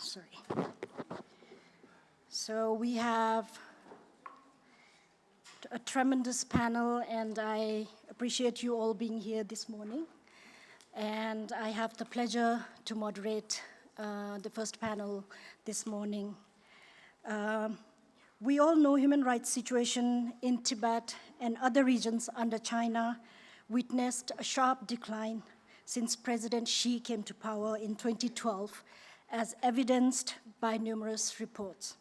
sorry. So we have a tremendous panel, and I appreciate you all being here this morning. And I have the pleasure to moderate the first panel this morning. We all know human rights situation in Tibet and other regions under China witnessed a sharp decline since President Xi came to power in 2012, as evidenced by numerous reports.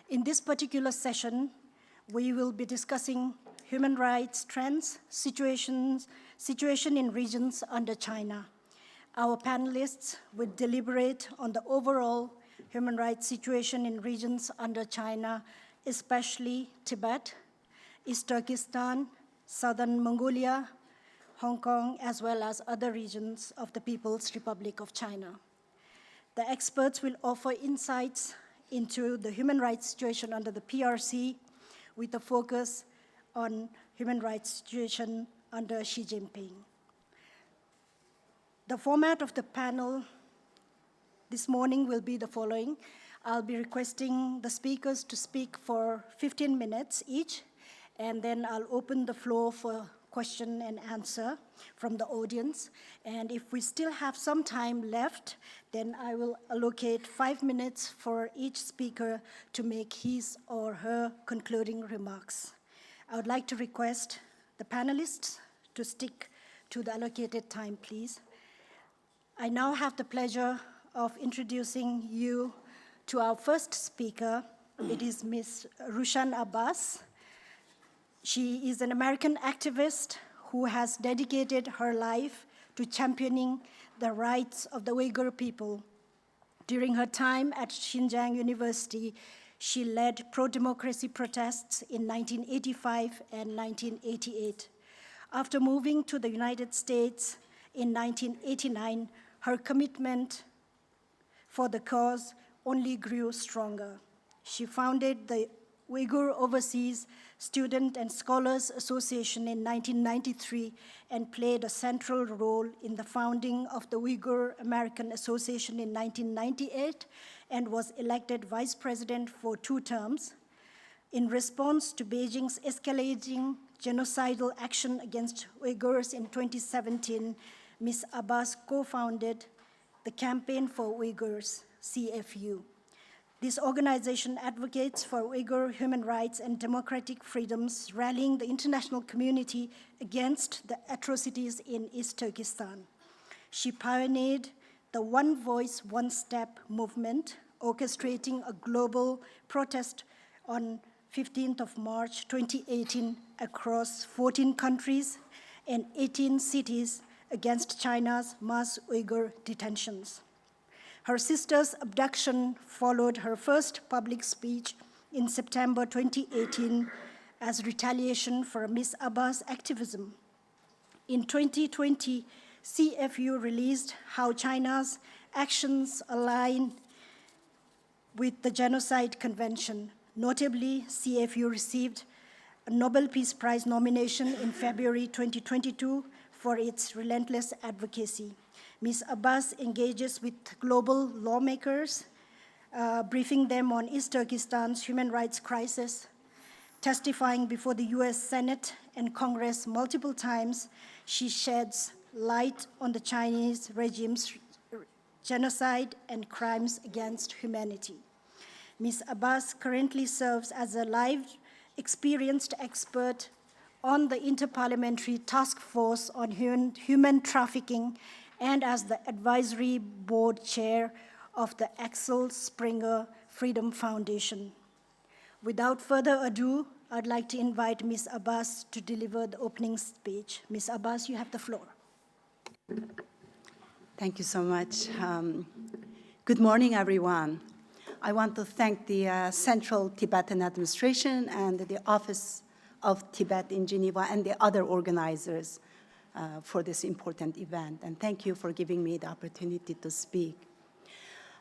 In this particular session, we will be discussing human rights trends, situation in regions under China. Our panelists will deliberate on the overall human rights situation in regions under China, especially Tibet, East Turkestan, Southern Mongolia, Hong Kong, as well as other regions of the People's Republic of China. The experts will offer insights into the human rights situation under the PRC with a focus on human rights situation under Xi Jinping. The format of the panel this morning will be the following. I'll be requesting the speakers to speak for 15 minutes each, and then I'll open the floor for question and answer from the audience. And if we still have some time left, then I will allocate 5 minutes for each speaker to make his or her concluding remarks. I would like to request the panelists to stick to the allocated time, please. I now have the pleasure of introducing you to our first speaker. It is Ms. Rushan Abbas. She is an American activist who has dedicated her life to championing the rights of the Uyghur people. During her time at Xinjiang University, she led pro-democracy protests in 1985 and 1988. After moving to the United States in 1989, her commitment for the cause only grew stronger. She founded the Uyghur Overseas Student and Scholars Association in 1993 and played a central role in the founding of the Uyghur American Association in 1998 and was elected vice president for 2 terms. In response to Beijing's escalating genocidal action against Uyghurs in 2017, Ms. Abbas co-founded the Campaign for Uyghurs, CFU. This organization advocates for Uyghur human rights and democratic freedoms, rallying the international community against the atrocities in East Turkestan. She pioneered the One Voice, One Step movement, orchestrating a global protest on 15th of March 2018 across 14 countries and 18 cities against China's mass Uyghur detentions. Her sister's abduction followed her first public speech in September 2018 as retaliation for Ms. Abbas' activism. In 2020, CFU released how China's actions align with the Genocide Convention. Notably, CFU received a Nobel Peace Prize nomination in February 2022 for its relentless advocacy. Ms. Abbas engages with global lawmakers, briefing them on East Turkestan's human rights crisis, testifying before the US Senate and Congress multiple times. She sheds light on the Chinese regime's genocide and crimes against humanity. Ms. Abbas currently serves as a live, experienced expert on the Interparliamentary Task Force on Human Trafficking and as the advisory board chair of the Axel Springer Freedom Foundation. Without further ado, I'd like to invite Ms. Abbas to deliver the opening speech. Ms. Abbas, you have the floor. Thank you so much. Good morning, everyone. I want to thank the Central Tibetan Administration and the Office of Tibet in Geneva and the other organizers for this important event. And thank you for giving me the opportunity to speak.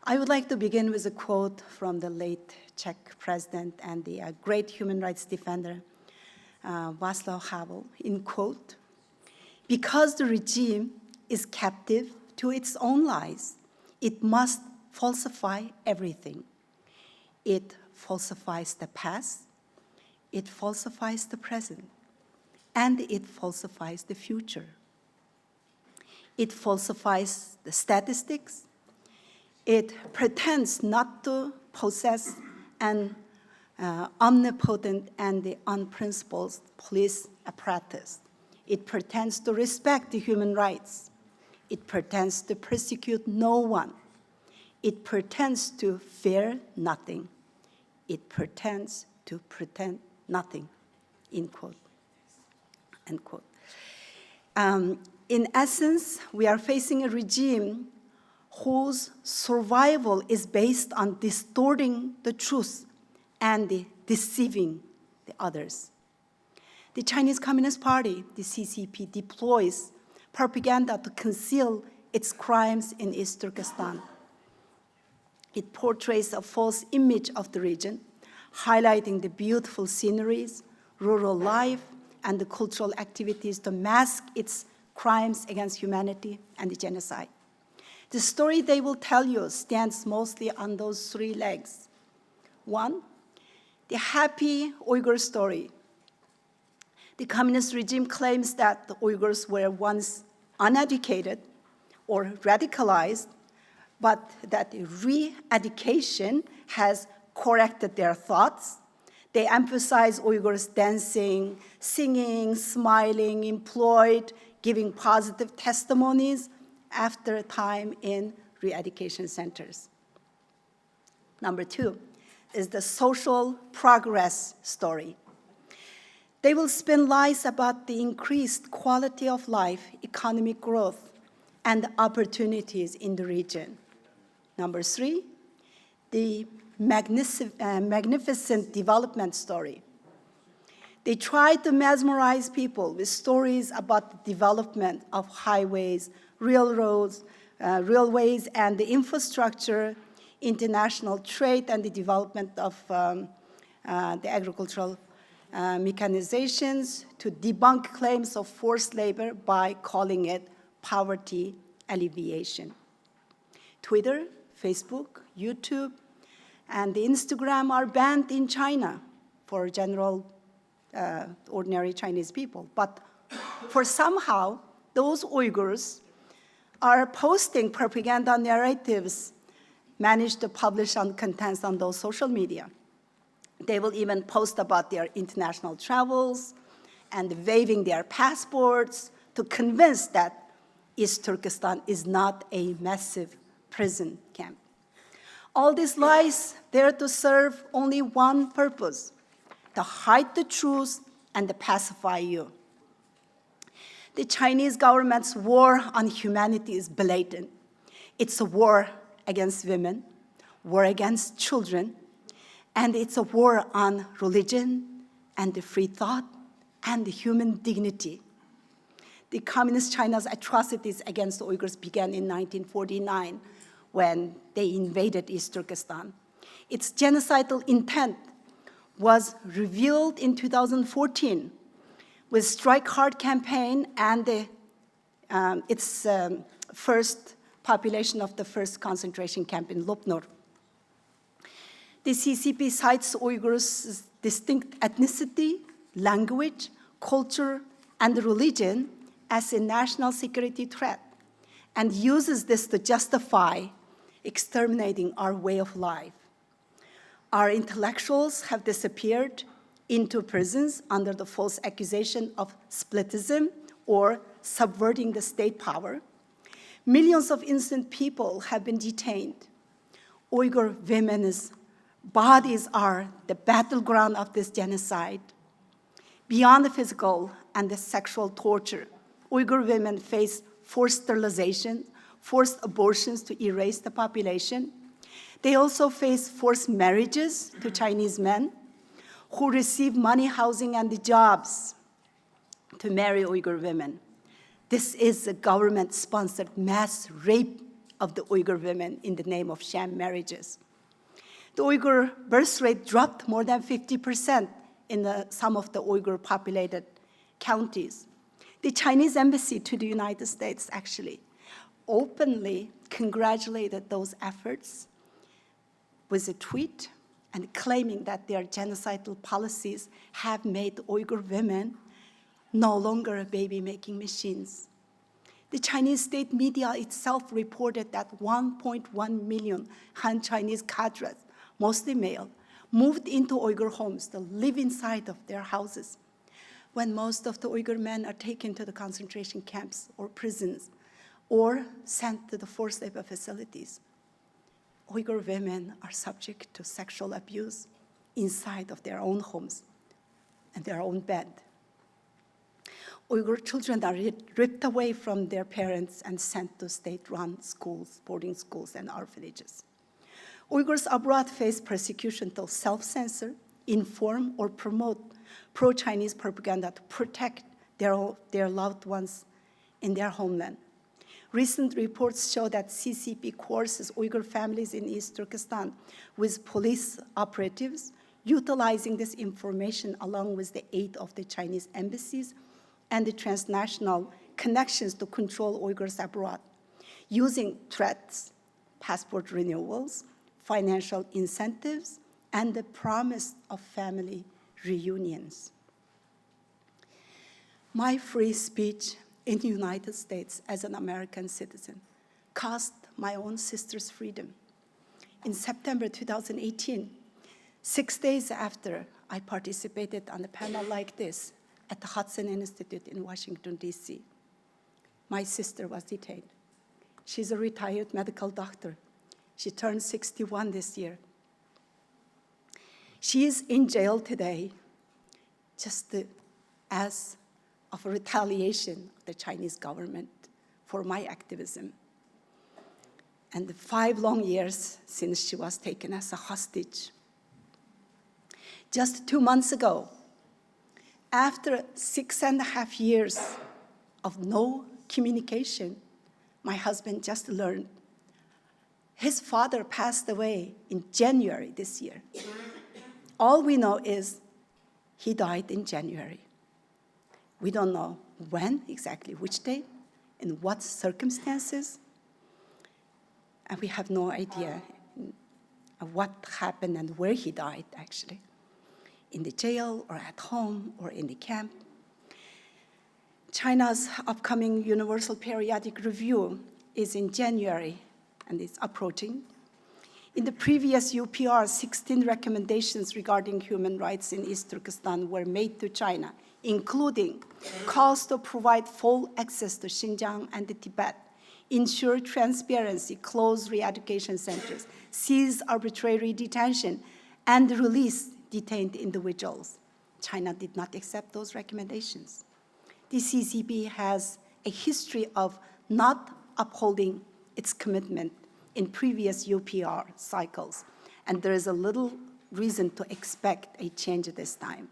I would like to begin with a quote from the late Czech president and the great human rights defender, Václav Havel, in quote, "Because the regime is captive to its own lies, it must falsify everything. It falsifies the past, it falsifies the present, and it falsifies the future. It falsifies the statistics. It pretends not to possess an omnipotent and the unprincipled police apparatus. It pretends to respect the human rights. It pretends to persecute no one. It pretends to fear nothing. It pretends to pretend nothing, end quote, end quote. In essence, we are facing a regime whose survival is based on distorting the truth and deceiving the others. The Chinese Communist Party, the CCP, deploys propaganda to conceal its crimes in East Turkestan. It portrays a false image of the region, highlighting the beautiful sceneries, rural life, and the cultural activities to mask its crimes against humanity and the genocide. The story they will tell you stands mostly on those three legs. One, the happy Uyghur story. The communist regime claims that the Uyghurs were once uneducated or radicalized, but that re-education has corrected their thoughts. They emphasize Uyghurs dancing, singing, smiling, employed, giving positive testimonies after time in re-education centers. Number two is the social progress story. They will spin lies about the increased quality of life, economic growth, and opportunities in the region. Number three, the magnificent development story. They try to mesmerize people with stories about the development of highways, railroads, railways, and the infrastructure, international trade, and the development of the agricultural mechanizations to debunk claims of forced labor by calling it poverty alleviation. Twitter, Facebook, YouTube, and the Instagram are banned in China for general, ordinary Chinese people. But for somehow, those Uyghurs are posting propaganda narratives managed to publish on contents on those social media. They will even post about their international travels and waving their passports to convince that East Turkestan is not a massive prison camp. All these lies there to serve only one purpose: to hide the truth and to pacify you. The Chinese government's war on humanity is blatant. It's a war against women, war against children, and it's a war on religion and the free thought and the human dignity. The Communist China's atrocities against the Uyghurs began in 1949 when they invaded East Turkestan. Its genocidal intent was revealed in 2014 with Strike Hard campaign and its first population of the first concentration camp in Lopnur. The CCP cites Uyghurs' distinct ethnicity, language, culture, and religion as a national security threat and uses this to justify exterminating our way of life. Our intellectuals have disappeared into prisons under the false accusation of splitism or subverting the state power. Millions of innocent people have been detained. Uyghur women's bodies are the battleground of this genocide. Beyond the physical and the sexual torture, Uyghur women face forced sterilization, forced abortions to erase the population. They also face forced marriages to Chinese men who receive money, housing, and the jobs to marry Uyghur women. This is a government-sponsored mass rape of the Uyghur women in the name of sham marriages. The Uyghur birth rate dropped more than 50% in some of the Uyghur-populated counties. The Chinese embassy to the United States actually openly congratulated those efforts with a tweet and claiming that their genocidal policies have made Uyghur women no longer baby-making machines. The Chinese state media itself reported that 1.1 million Han Chinese cadres, mostly male, moved into Uyghur homes to live inside of their houses, when most of the Uyghur men are taken to the concentration camps or prisons or sent to the forced labor facilities. Uyghur women are subject to sexual abuse inside of their own homes and their own bed. Uyghur children are ripped away from their parents and sent to state-run schools, boarding schools, and orphanages. Uyghurs abroad face persecution to self-censor, inform, or promote pro-Chinese propaganda to protect their loved ones in their homeland. Recent reports show that CCP coerces Uyghur families in East Turkestan with police operatives, utilizing this information along with the aid of the Chinese embassies and the transnational connections to control Uyghurs abroad, using threats, passport renewals, financial incentives, and the promise of family reunions. My free speech in the United States as an American citizen cost my own sister's freedom. In September 2018, 6 days after I participated on a panel like this at the Hudson Institute in Washington, D.C., my sister was detained. She's a retired medical doctor. She turned 61 this year. She is in jail today just as of a retaliation of the Chinese government for my activism. And the 5 long years since she was taken as a hostage. Just 2 months ago, after 6.5 years of no communication, my husband just learned his father passed away in January this year. All we know is he died in January. We don't know when exactly, which day, in what circumstances, and we have no idea of what happened and where he died, actually, in the jail or at home or in the camp. China's upcoming Universal Periodic Review is in January, and it's approaching. In the previous UPR, 16 recommendations regarding human rights in East Turkestan were made to China, including calls to provide full access to Xinjiang and the Tibet, ensure transparency, close re-education centers, cease arbitrary detention, and release detained individuals. China did not accept those recommendations. The CCP has a history of not upholding its commitment in previous UPR cycles, and there is a little reason to expect a change this time.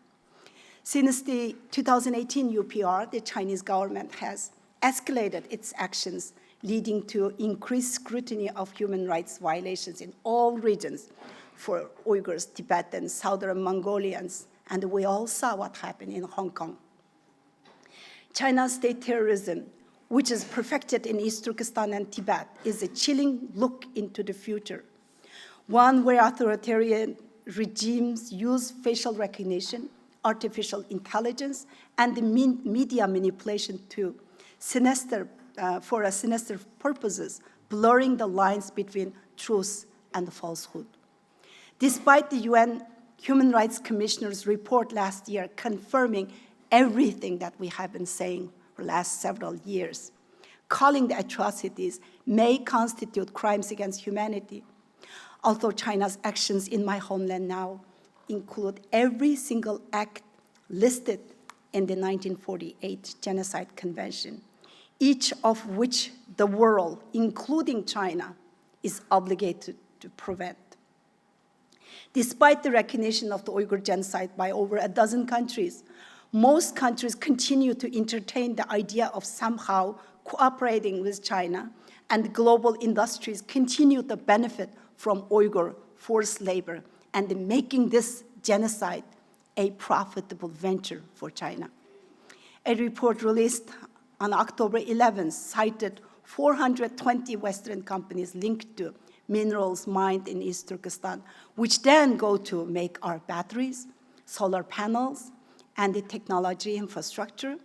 Since the 2018 UPR, the Chinese government has escalated its actions, leading to increased scrutiny of human rights violations in all regions for Uyghurs, Tibetans, Southern Mongolians, and we all saw what happened in Hong Kong. China's state terrorism, which is perfected in East Turkestan and Tibet, is a chilling look into the future, one where authoritarian regimes use facial recognition, artificial intelligence, and the media manipulation for sinister purposes, blurring the lines between truth and falsehood. Despite the UN Human Rights Commissioner's report last year confirming everything that we have been saying for the last several years, calling the atrocities may constitute crimes against humanity, although China's actions in my homeland now include every single act listed in the 1948 Genocide Convention, each of which the world, including China, is obligated to prevent. Despite the recognition of the Uyghur genocide by over a dozen countries, most countries continue to entertain the idea of somehow cooperating with China, and global industries continue to benefit from Uyghur forced labor and making this genocide a profitable venture for China. A report released on October 11th cited 420 Western companies linked to minerals mined in East Turkestan, which then go to make our batteries, solar panels, and the technology infrastructure.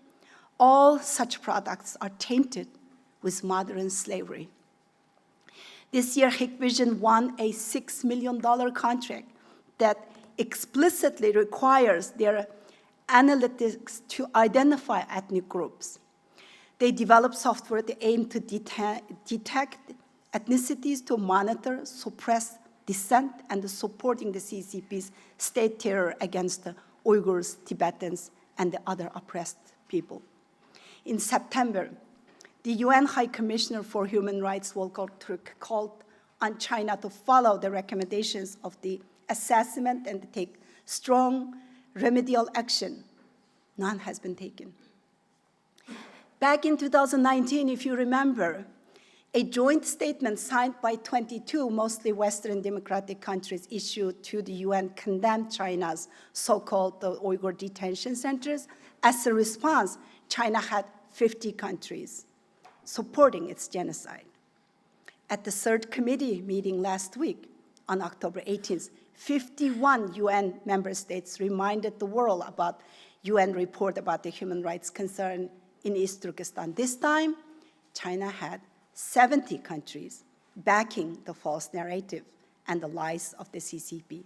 All such products are tainted with modern slavery. This year, Hikvision won a $6 million contract that explicitly requires their analytics to identify ethnic groups. They develop software that aim to detect ethnicities, to monitor, suppress dissent, and supporting the CCP's state terror against the Uyghurs, Tibetans, and the other oppressed people. In September, the UN High Commissioner for Human Rights, Volker Türk, called on China to follow the recommendations of the assessment and take strong remedial action. None has been taken. Back in 2019, if you remember, a joint statement signed by 22 mostly Western democratic countries issued to the UN condemned China's so-called Uyghur detention centers. As a response, China had 50 countries supporting its genocide. At the third committee meeting last week, on October 18th, 51 UN member states reminded the world about UN report about the human rights concern in East Turkestan. This time, China had 70 countries backing the false narrative and the lies of the CCP.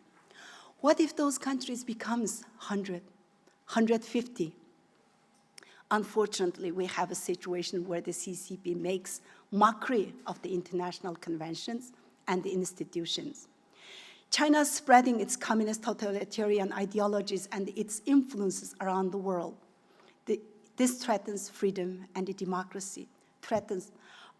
What if those countries becomes 100, 150? Unfortunately, we have a situation where the CCP makes mockery of the international conventions and the institutions. China is spreading its communist totalitarian ideologies and its influences around the world. This threatens freedom and democracy, threatens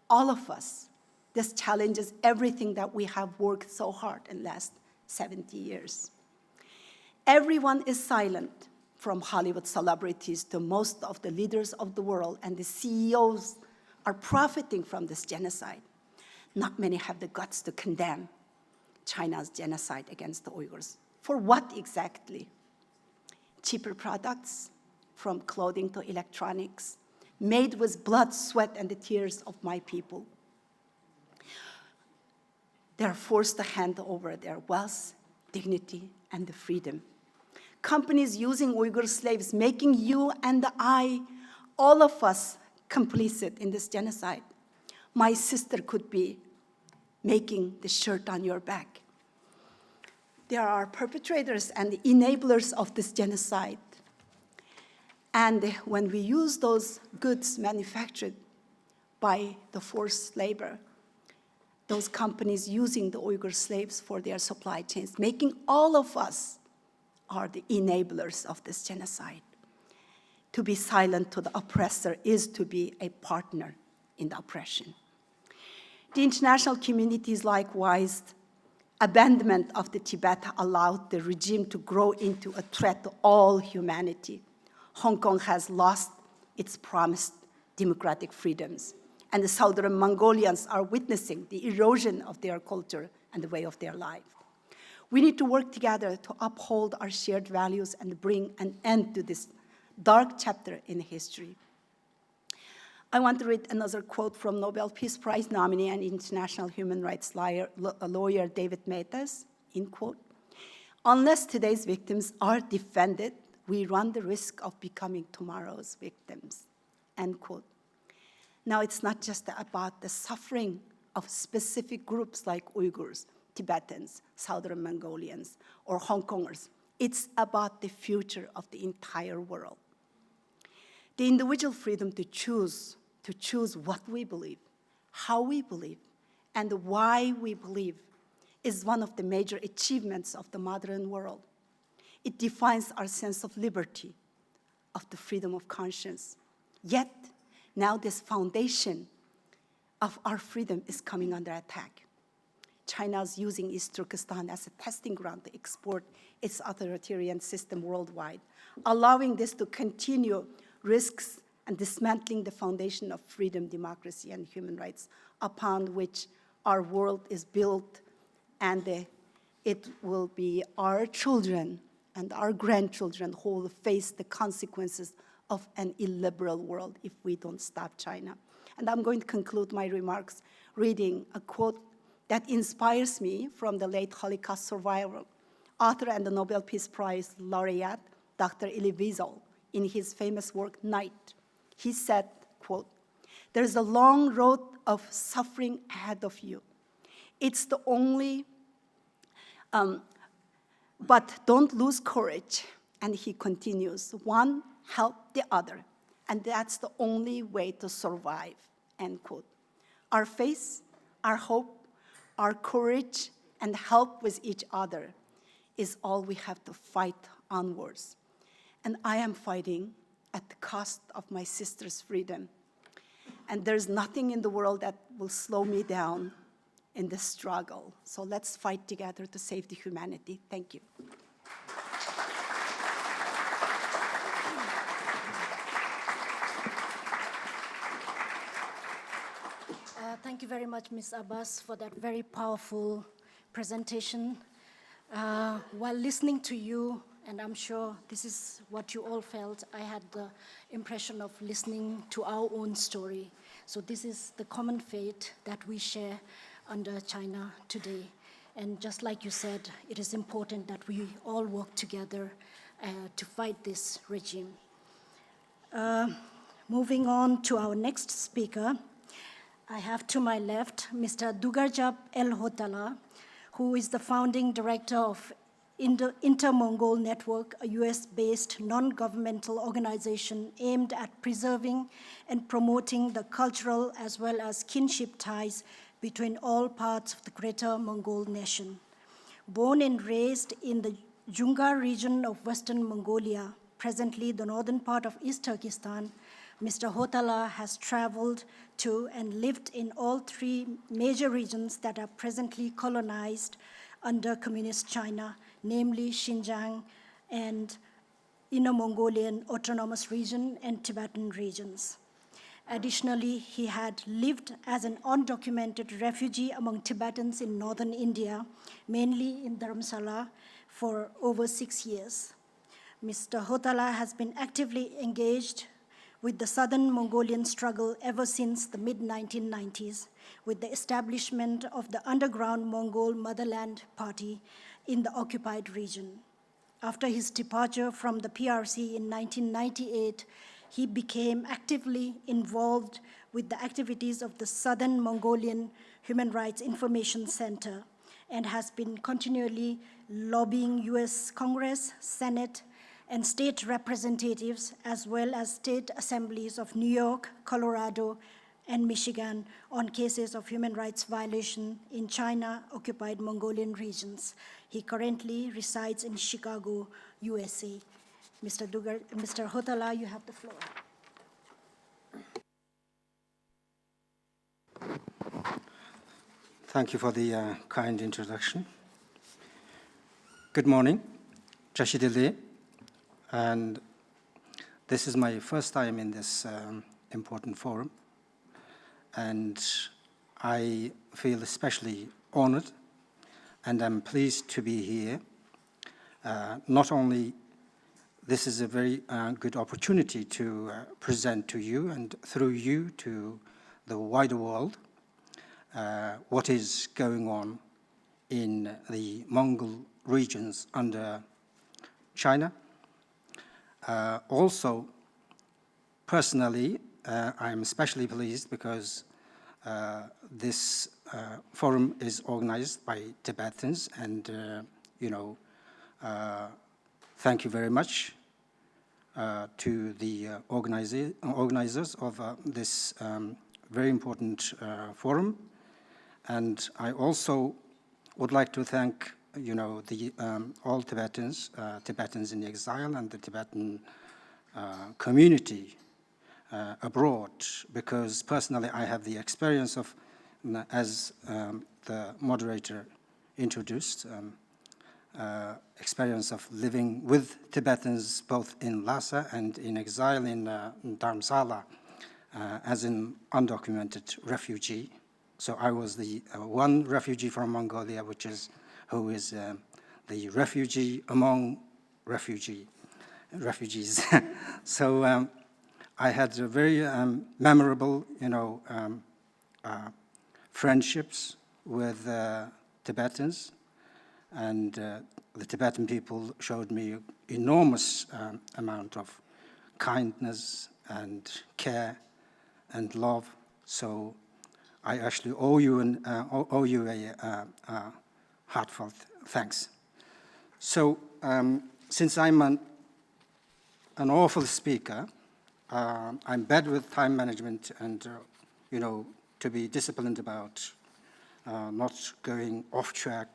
all of us. This challenges everything that we have worked so hard in the last 70 years. Everyone is silent, from Hollywood celebrities to most of the leaders of the world, and the CEOs are profiting from this genocide. Not many have the guts to condemn China's genocide against the Uyghurs. For what exactly? Cheaper products, from clothing to electronics, made with blood, sweat, and the tears of my people. They are forced to hand over their wealth, dignity, and the freedom. Companies using Uyghur slaves, making you and I, all of us, complicit in this genocide. My sister could be making the shirt on your back. There are perpetrators and enablers of this genocide. And when we use those goods manufactured by the forced labor, those companies using the Uyghur slaves for their supply chains, making all of us are the enablers of this genocide. To be silent to the oppressor is to be a partner in the oppression. The international community's likewise abandonment of the Tibet allowed the regime to grow into a threat to all humanity. Hong Kong has lost its promised democratic freedoms, and the Southern Mongolians are witnessing the erosion of their culture and the way of their life. We need to work together to uphold our shared values and bring an end to this dark chapter in history. I want to read another quote from Nobel Peace Prize nominee and international human rights lawyer David Matas, in quote, "Unless today's victims are defended, we run the risk of becoming tomorrow's victims," end quote. Now, it's not just about the suffering of specific groups like Uyghurs, Tibetans, Southern Mongolians, or Hong Kongers. It's about the future of the entire world. The individual freedom to choose what we believe, how we believe, and why we believe is one of the major achievements of the modern world. It defines our sense of liberty, of the freedom of conscience. Yet, now this foundation of our freedom is coming under attack. China is using East Turkestan as a testing ground to export its authoritarian system worldwide. Allowing this to continue risks and dismantling the foundation of freedom, democracy, and human rights upon which our world is built, and it will be our children and our grandchildren who will face the consequences of an illiberal world if we don't stop China. And I'm going to conclude my remarks reading a quote that inspires me from the late Holocaust survivor, author and the Nobel Peace Prize laureate, Dr. Elie Wiesel, in his famous work, Night. He said, quote, "There's a long road of suffering ahead of you. It's the only, but don't lose courage." And he continues, "One help the other, and that's the only way to survive," end quote. Our faith, our hope, our courage, and help with each other is all we have to fight onwards. And I am fighting at the cost of my sister's freedom. And there's nothing in the world that will slow me down in this struggle. So let's fight together to save the humanity. Thank you. Thank you very much, Ms. Abbas, for that very powerful presentation. While listening to you, and I'm sure this is what you all felt, I had the impression of listening to our own story. So this is the common fate that we share under China today. And just like you said, it is important that we all work together to fight this regime. Moving on to our next speaker, I have to my left Mr. Dugarjab El Hotala, who is the founding director of Inter-Mongol Network, a US-based non-governmental organization aimed at preserving and promoting the cultural as well as kinship ties between all parts of the greater Mongol nation. Born and raised in the Jungar region of Western Mongolia, presently the northern part of East Turkestan, Mr. Hotala has traveled to and lived in all three major regions that are presently colonized under Communist China, namely Xinjiang and Inner Mongolian Autonomous Region and Tibetan regions. Additionally, he had lived as an undocumented refugee among Tibetans in northern India, mainly in Dharamsala, for over 6 years. Mr. Hotala has been actively engaged with the southern Mongolian struggle ever since the mid-1990s, with the establishment of the underground Mongol Motherland Party in the occupied region. After his departure from the PRC in 1998, he became actively involved with the activities of the Southern Mongolian Human Rights Information Center and has been continually lobbying US Congress, Senate, and state representatives, as well as state assemblies of New York, Colorado, and Michigan on cases of human rights violation in China-occupied Mongolian regions. He currently resides in Chicago, USA. Mr. Hotala, you have the floor. Thank you for the kind introduction. Good morning, Jashidili. And this is my first time in this important forum. And I feel especially honored, and I'm pleased to be here. Not only this is a very good opportunity to present to you and through you to the wider world what is going on in the Mongol regions under China. Also, personally, I'm especially pleased because this forum is organized by Tibetans, and thank you very much to the organizers of this very important forum. And I also would like to thank all Tibetans, Tibetans in exile, and the Tibetan community abroad, because personally I have the experience of, as the moderator introduced, experience of living with Tibetans both in Lhasa and in exile in Dharamsala as an undocumented refugee. So I was the one refugee from Mongolia, who is the refugee among refugees. So I had a very memorable, friendships with Tibetans, and the Tibetan people showed me enormous amount of kindness and care and love. So I actually owe you a heartfelt thanks. So since I'm an awful speaker, I'm bad with time management and, to be disciplined about not going off track.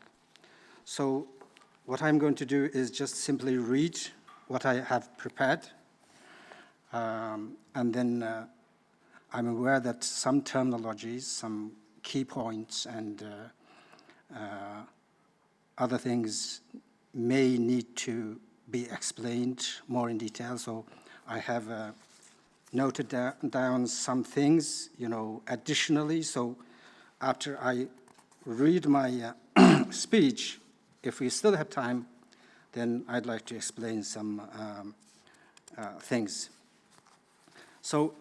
So what I'm going to do is just simply read what I have prepared. And then I'm aware that some terminologies, some key points, and other things may need to be explained more in detail. So I have noted down some things, additionally. So after I read my speech, if we still have time, then I'd like to explain some things. So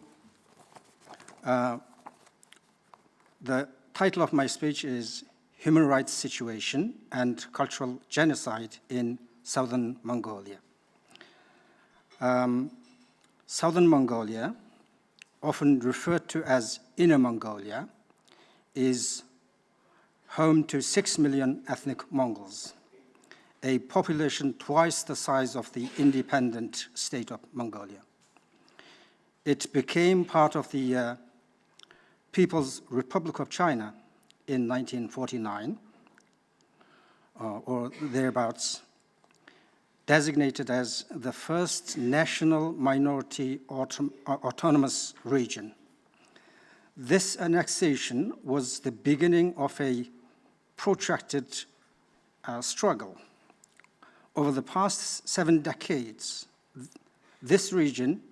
the title of my speech is Human Rights Situation and Cultural Genocide in Southern Mongolia. Southern Mongolia, often referred to as Inner Mongolia, is home to 6 million ethnic Mongols, a population twice the size of the independent state of Mongolia. It became part of the People's Republic of China in 1949, or thereabouts, designated as the first national minority autonomous region. This annexation was the beginning of a protracted struggle. Over the past 7 decades, this region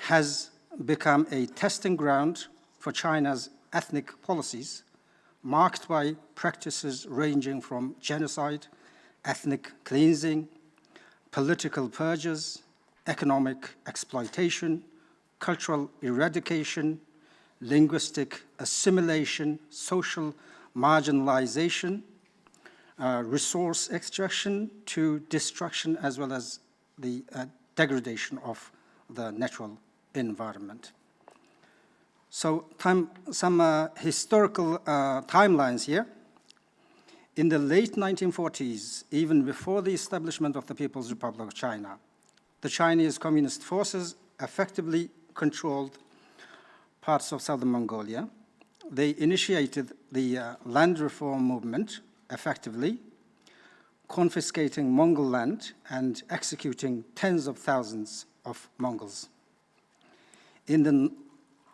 has become a testing ground for China's ethnic policies, marked by practices ranging from genocide, ethnic cleansing, political purges, economic exploitation, cultural eradication, linguistic assimilation, social marginalization, resource extraction to destruction, as well as the degradation of the natural environment. So some historical timelines here. In the late 1940s, even before the establishment of the People's Republic of China, the Chinese Communist forces effectively controlled parts of southern Mongolia. They initiated the land reform movement effectively, confiscating Mongol land and executing tens of thousands of Mongols. In the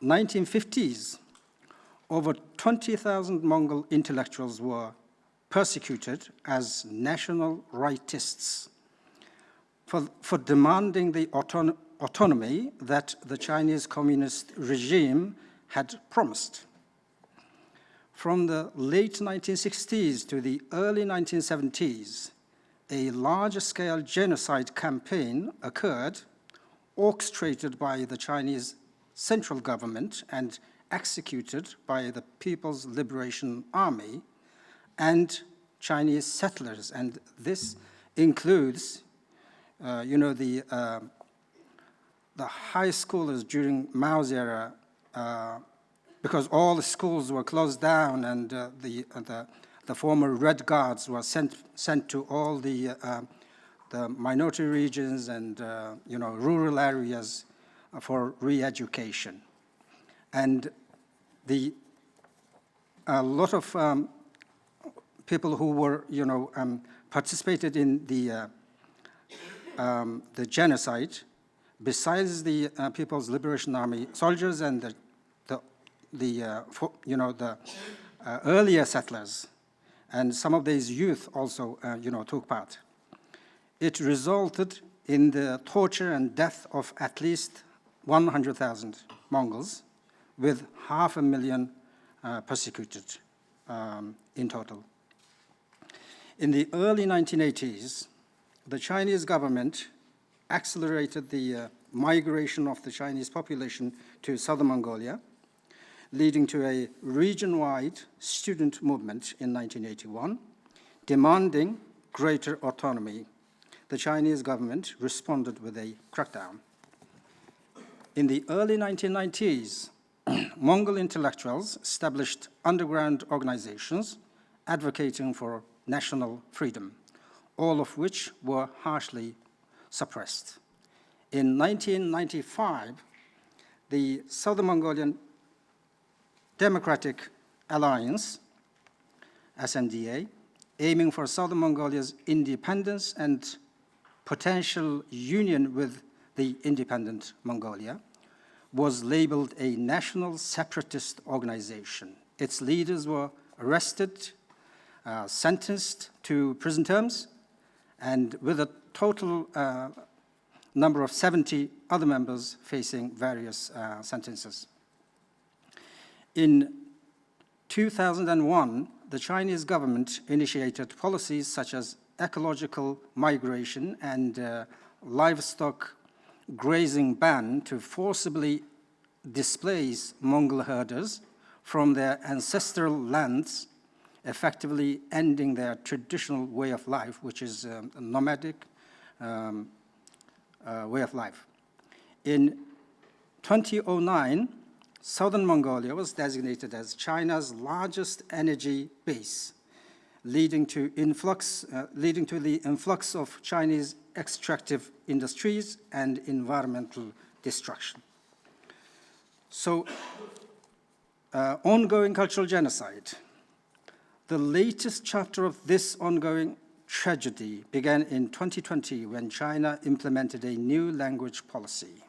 1950s, over 20,000 Mongol intellectuals were persecuted as national rightists for demanding the autonomy that the Chinese Communist regime had promised. From the late 1960s to the early 1970s, a large-scale genocide campaign occurred, orchestrated by the Chinese central government and executed by the People's Liberation Army and Chinese settlers. And this includes, the high schoolers during Mao's era, because all the schools were closed down, and the former Red Guards were sent to all the minority regions and rural areas for re-education. And a lot of people who were, participated in the genocide, besides the People's Liberation Army soldiers and the earlier settlers, and some of these youth also, took part. It resulted in the torture and death of at least 100,000 Mongols, with 500,000 persecuted in total. In the early 1980s, the Chinese government accelerated the migration of the Chinese population to southern Mongolia. leading to a region-wide student movement in 1981, demanding greater autonomy. The Chinese government responded with a crackdown. In the early 1990s, Mongol intellectuals established underground organizations advocating for national freedom, all of which were harshly suppressed. In 1995, the Southern Mongolian Democratic Alliance, SMDA, aiming for Southern Mongolia's independence and potential union with the independent Mongolia, was labeled a national separatist organization. Its leaders were arrested, sentenced to prison terms, and with a total number of 70 other members facing various sentences. In 2001, the Chinese government initiated policies such as ecological migration and livestock grazing ban to forcibly displace Mongol herders from their ancestral lands, effectively ending their traditional way of life, which is a nomadic way of life. In 2009, Southern Mongolia was designated as China's largest energy base, leading to the influx of Chinese extractive industries and environmental destruction. So, ongoing cultural genocide. The latest chapter of this ongoing tragedy began in 2020 when China implemented a new language policy.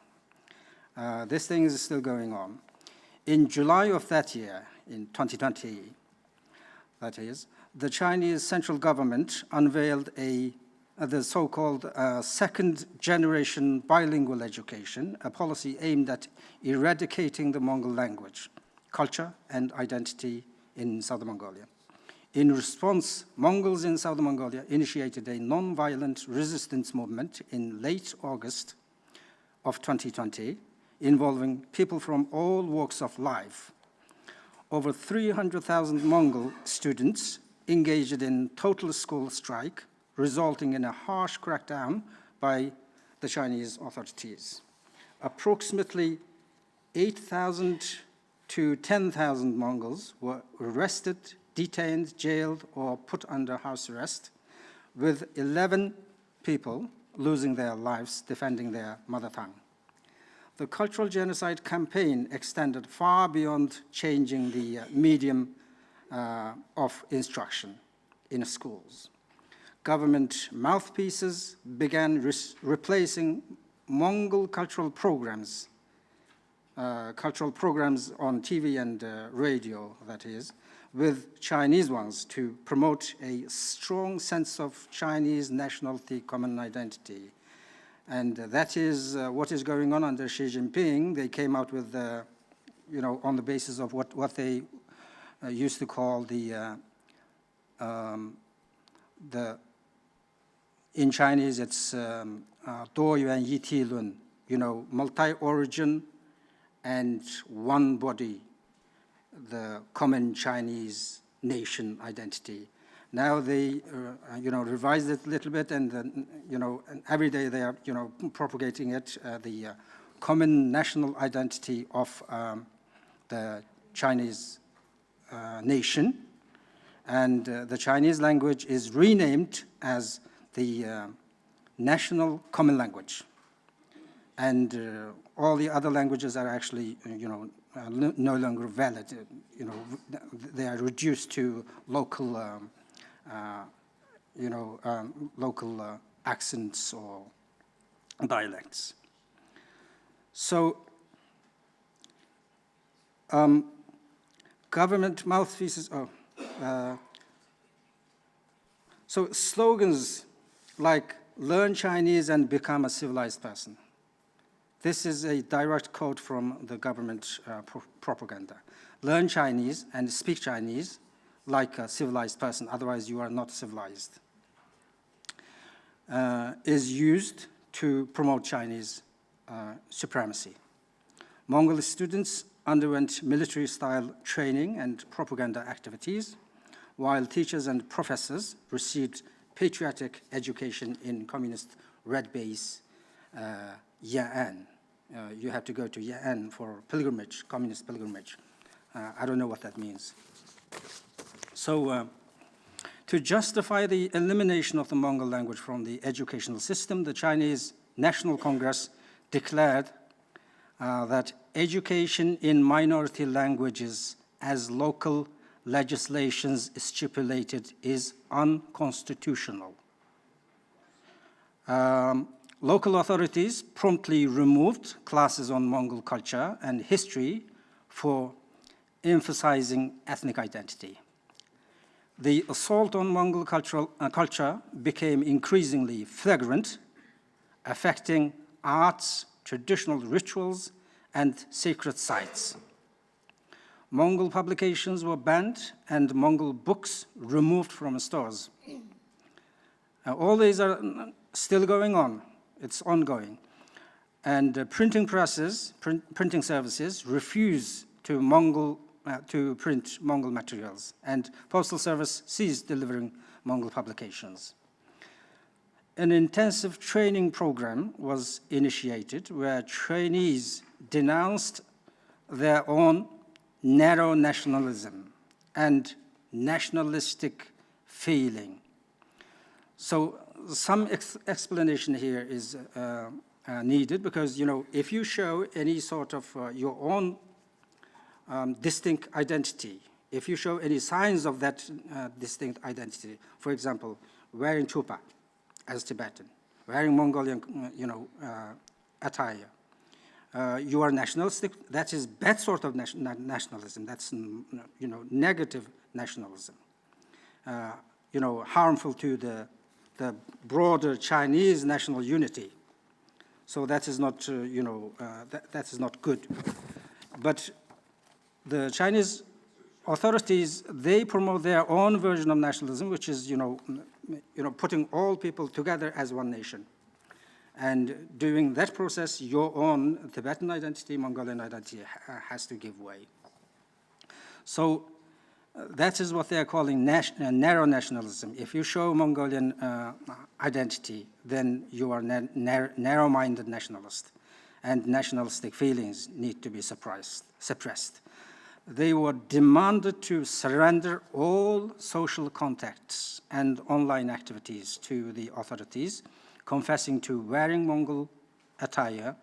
This thing is still going on. In July of that year, in 2020, that is, the Chinese central government unveiled the so-called second-generation bilingual education, a policy aimed at eradicating the Mongol language, culture, and identity in Southern Mongolia. In response, Mongols in Southern Mongolia initiated a non-violent resistance movement in late August of 2020, involving people from all walks of life. Over 300,000 Mongol students engaged in total school strike, resulting in a harsh crackdown by the Chinese authorities. Approximately 8,000 to 10,000 Mongols were arrested, detained, jailed, or put under house arrest, with 11 people losing their lives defending their mother tongue. The cultural genocide campaign extended far beyond changing the medium of instruction in schools. Government mouthpieces began replacing Mongol cultural programs on TV and radio, that is, with Chinese ones to promote a strong sense of Chinese nationality, common identity. And that is what is going on under Xi Jinping. They came out with, on the basis of what they used to call in Chinese, it's Do Yuan Yi Ti Lun, multi-origin and one body, the common Chinese nation identity. Now they, revised it a little bit, and and every day they are, propagating it, the common national identity of the Chinese nation, and the Chinese language is renamed as the national common language, and all the other languages are actually, no longer valid. They are reduced to local. Local accents or dialects. So, government mouthpieces, so slogans like learn Chinese and become a civilized person. This is a direct quote from the government propaganda. Learn Chinese and speak Chinese like a civilized person, otherwise you are not civilized, is used to promote Chinese supremacy. Mongol students underwent military-style training and propaganda activities, while teachers and professors received patriotic education in communist red base Ya'an. You have to go to Ya'an for pilgrimage, communist pilgrimage. I don't know what that means. So to justify the elimination of the Mongol language from the educational system, the Chinese National Congress declared that education in minority languages as local legislations stipulated is unconstitutional. Local authorities promptly removed classes on Mongol culture and history for emphasizing ethnic identity. The assault on Mongol culture became increasingly flagrant, affecting arts, traditional rituals, and sacred sites. Mongol publications were banned and Mongol books removed from stores. All these are still going on. It's ongoing. And printing presses, printing services refuse to print Mongol materials, and Postal Service ceased delivering Mongol publications. An intensive training program was initiated where trainees denounced their own narrow nationalism and nationalistic feeling. So some explanation here is needed because, if you show any sort of your own distinct identity, if you show any signs of that distinct identity, for example, wearing chupa as Tibetan, wearing Mongolian, attire, you are nationalistic. That is bad sort of nationalism. That's, negative nationalism. Harmful to the broader Chinese national unity. So that is not, that is not good. But the Chinese authorities, they promote their own version of nationalism, which is, putting all people together as one nation. And during that process, your own Tibetan identity, Mongolian identity has to give way. So that is what they are calling narrow nationalism. If you show Mongolian identity, then you are narrow-minded nationalist, and nationalistic feelings need to be suppressed. They were demanded to surrender all social contacts and online activities to the authorities, confessing to wearing Mongol attire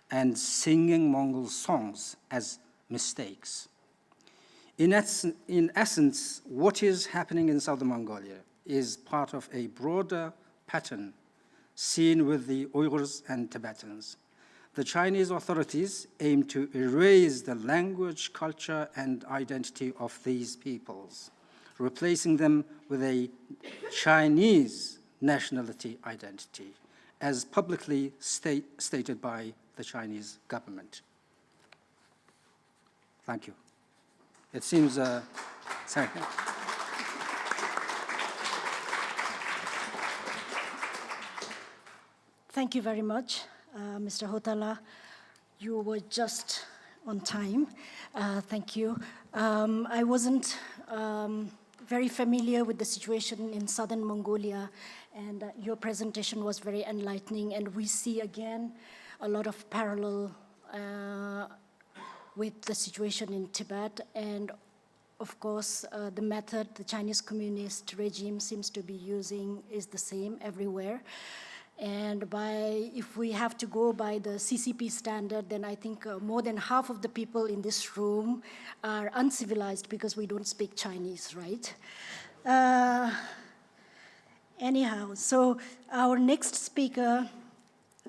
and singing Mongol songs as mistakes. In essence, what is happening in Southern Mongolia is part of a broader pattern seen with the Uyghurs and Tibetans. The Chinese authorities aim to erase the language, culture, and identity of these peoples, replacing them with a Chinese nationality identity, as publicly stated by the Chinese government. Thank you. It seems, sorry. Thank you very much, Mr. Hotala. You were just on time. Thank you. I wasn't very familiar with the situation in southern Mongolia, and your presentation was very enlightening, and we see again a lot of parallel with the situation in Tibet, and of course, the method the Chinese communist regime seems to be using is the same everywhere. And if we have to go by the CCP standard, then I think more than half of the people in this room are uncivilized because we don't speak Chinese, right? Anyhow, so our next speaker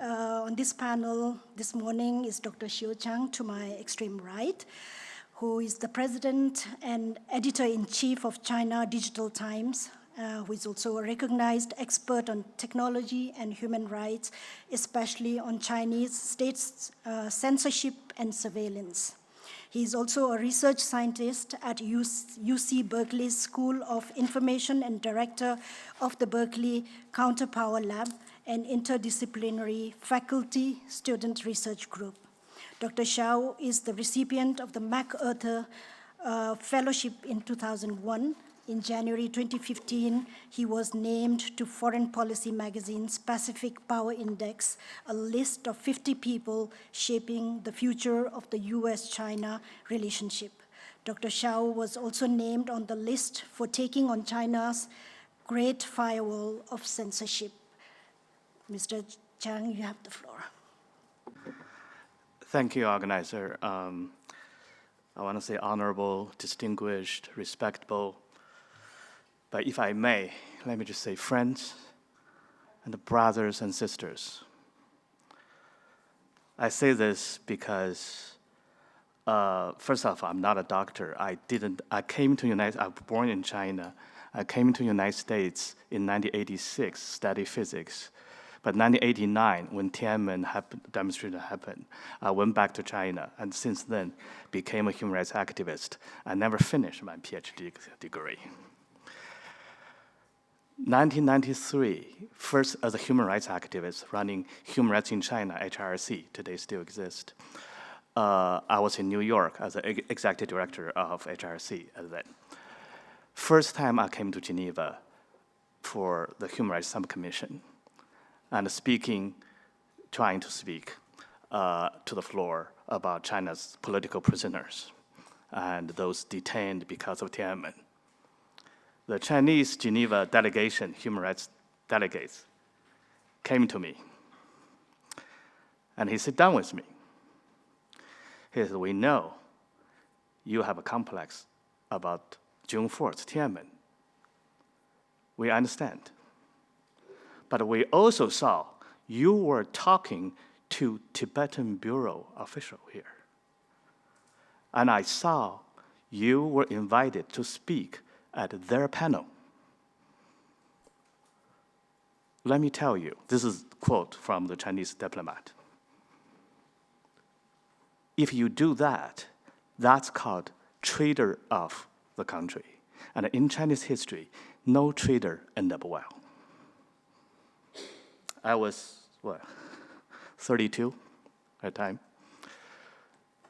on this panel this morning is Dr. Xiu Chang, to my extreme right, who is the president and editor-in-chief of China Digital Times, who is also a recognized expert on technology and human rights, especially on Chinese state's censorship and surveillance. He is also a research scientist at UC Berkeley's School of Information and director of the Berkeley Counterpower Lab, an interdisciplinary faculty-student research group. Dr. Shao is the recipient of the MacArthur Fellowship in 2001. In January 2015, he was named to Foreign Policy Magazine's Pacific Power Index, a list of 50 people shaping the future of the US-China relationship. Dr. Shao was also named on the list for taking on China's Great Firewall of Censorship. Mr. Chang, you have the floor. Thank you, organizer. I want to say honorable, distinguished, respectable, but if I may, let me just say friends and brothers and sisters. I say this because, first off, I'm not a doctor. I was born in China. I came to the United States in 1986, study physics. But 1989, when Tiananmen demonstration happened, I went back to China, and since then, became a human rights activist. I never finished my PhD degree. 1993, first as a human rights activist running Human Rights in China, HRC, today still exists. I was in New York as the executive director of HRC at then. First time I came to Geneva for the Human Rights Subcommission, and trying to speak to the floor about China's political prisoners and those detained because of Tiananmen. The Chinese Geneva delegation, human rights delegates, came to me, and he sat down with me. He said, "We know you have a complex about June 4th, Tiananmen. We understand. But we also saw you were talking to Tibetan Bureau official here. And I saw you were invited to speak at their panel. Let me tell you," this is a quote from the Chinese diplomat. "If you do that, that's called traitor of the country. And in Chinese history, no traitor end up well." I was, 32 at the time.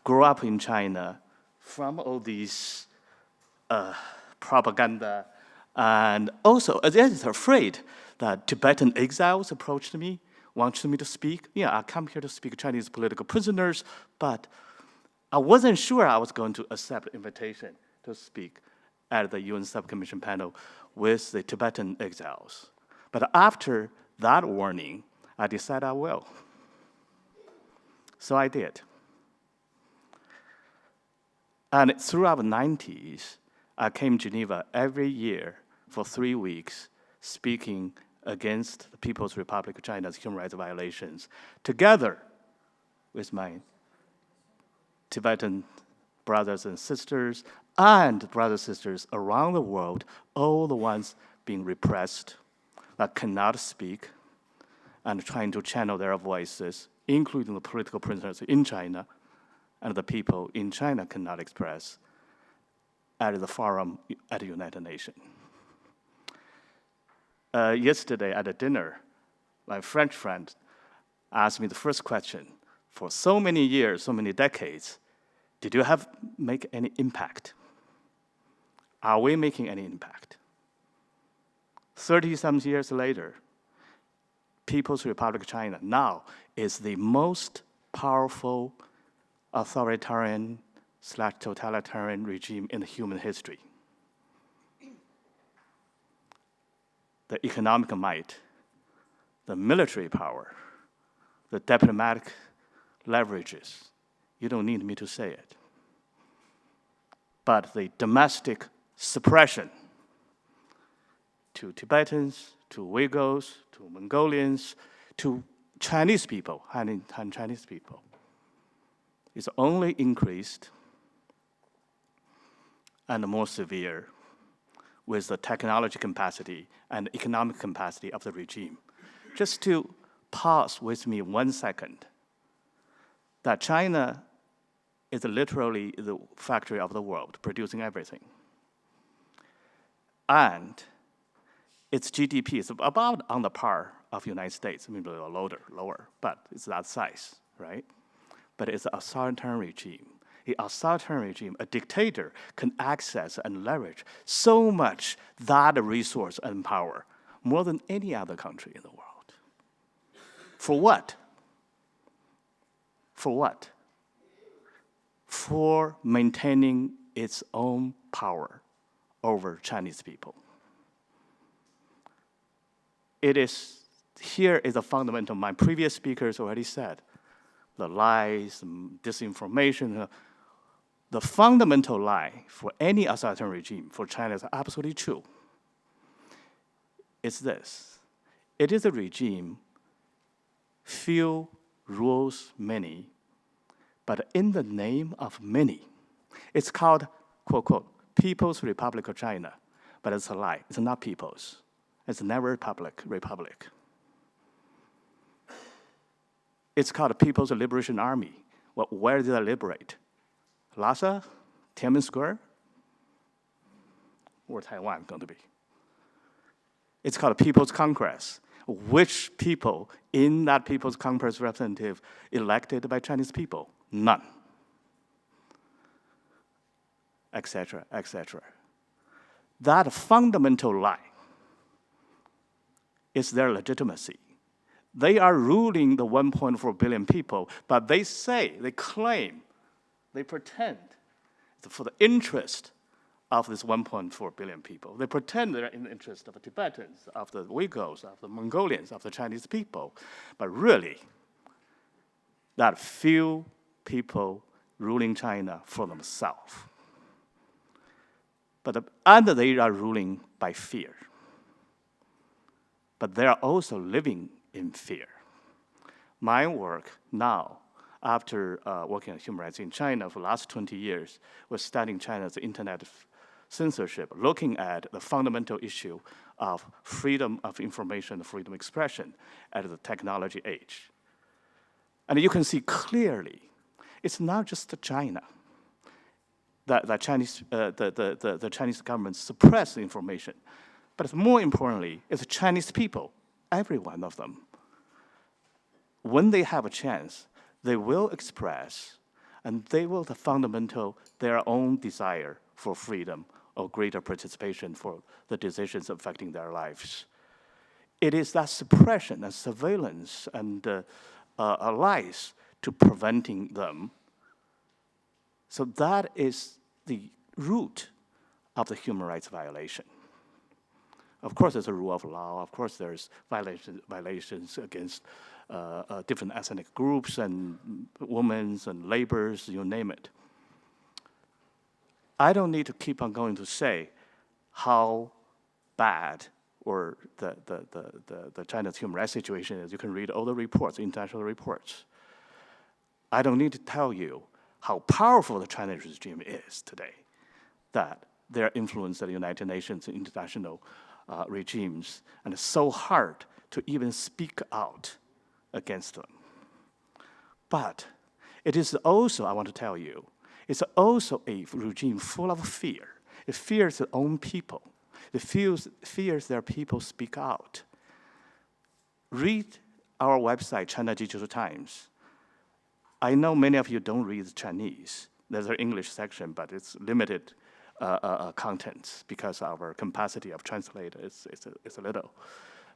Grew up in China from all these propaganda, and also I was afraid that Tibetan exiles approached me, wanted me to speak. Yeah, I come here to speak Chinese political prisoners, but I wasn't sure I was going to accept the invitation to speak at the UN Subcommission panel with the Tibetan exiles. But after that warning, I decided I will. So I did. And throughout the 90s, I came to Geneva every year for 3 weeks, speaking against the People's Republic of China's human rights violations, together with my Tibetan brothers and sisters, and brothers and sisters around the world, all the ones being repressed, that cannot speak, and trying to channel their voices, including the political prisoners in China, and the people in China cannot express at the forum at the United Nations. Yesterday at a dinner, my French friend asked me the first question: for so many years, so many decades, did you make any impact? Are we making any impact? 30-some years later, People's Republic of China now is the most powerful authoritarian/totalitarian regime in human history. The economic might, the military power, the diplomatic leverages, you don't need me to say it. But the domestic suppression to Tibetans, to Uyghurs, to Mongolians, to Chinese people, Han Chinese people, is only increased and more severe with the technology capacity and economic capacity of the regime. Just to pause with me 1 second, that China is literally the factory of the world, producing everything. And its GDP is about on the par of United States, maybe a little lower, but it's that size, right? but it's an authoritarian regime. An authoritarian regime, a dictator, can access and leverage so much that resource and power, more than any other country in the world. For what? For what? For maintaining its own power over Chinese people. Here is a fundamental, my previous speakers already said, the lies, disinformation. The fundamental lie for any authoritarian regime for China is absolutely true. It's this: it is a regime, few rules many, but in the name of many. It's called, quote, quote, People's Republic of China, but it's a lie. It's not people's. It's never republic. It's called the People's Liberation Army. Well, where did they liberate? Lhasa? Tiananmen Square? Or Taiwan going to be? It's called People's Congress. Which people in that People's Congress representative elected by Chinese people? None. Etc., etc. That fundamental lie is their legitimacy. They are ruling the 1.4 billion people, but they say, they claim, they pretend for the interest of this 1.4 billion people. They pretend they're in the interest of the Tibetans, of the Uyghurs, of the Mongolians, of the Chinese people. But really, that few people ruling China for themselves. And they are ruling by fear. But they are also living in fear. My work now, after working on human rights in China for the last 20 years, was studying China's internet censorship, looking at the fundamental issue of freedom of information, freedom of expression at the technology age. And you can see clearly, it's not just China. The Chinese government suppress the information. But more importantly, it's Chinese people, every one of them. When they have a chance, they will express, and they will their own desire for freedom or greater participation for the decisions affecting their lives. It is that suppression and surveillance and lies to preventing them. So that is the root of the human rights violation. Of course, there's a rule of law. Of course, there's violations against different ethnic groups and women and laborers, you name it. I don't need to keep on going to say how bad or the China's human rights situation is. You can read all the reports, international reports. I don't need to tell you how powerful the Chinese regime is today, that their influence at the United Nations and international regimes, and it's so hard to even speak out against them. But it is also, I want to tell you, it's also a regime full of fear. It fears its own people. It fears their people speak out. Read our website, China Digital Times. I know many of you don't read Chinese. There's an English section, but it's limited contents because our capacity of translator is a little.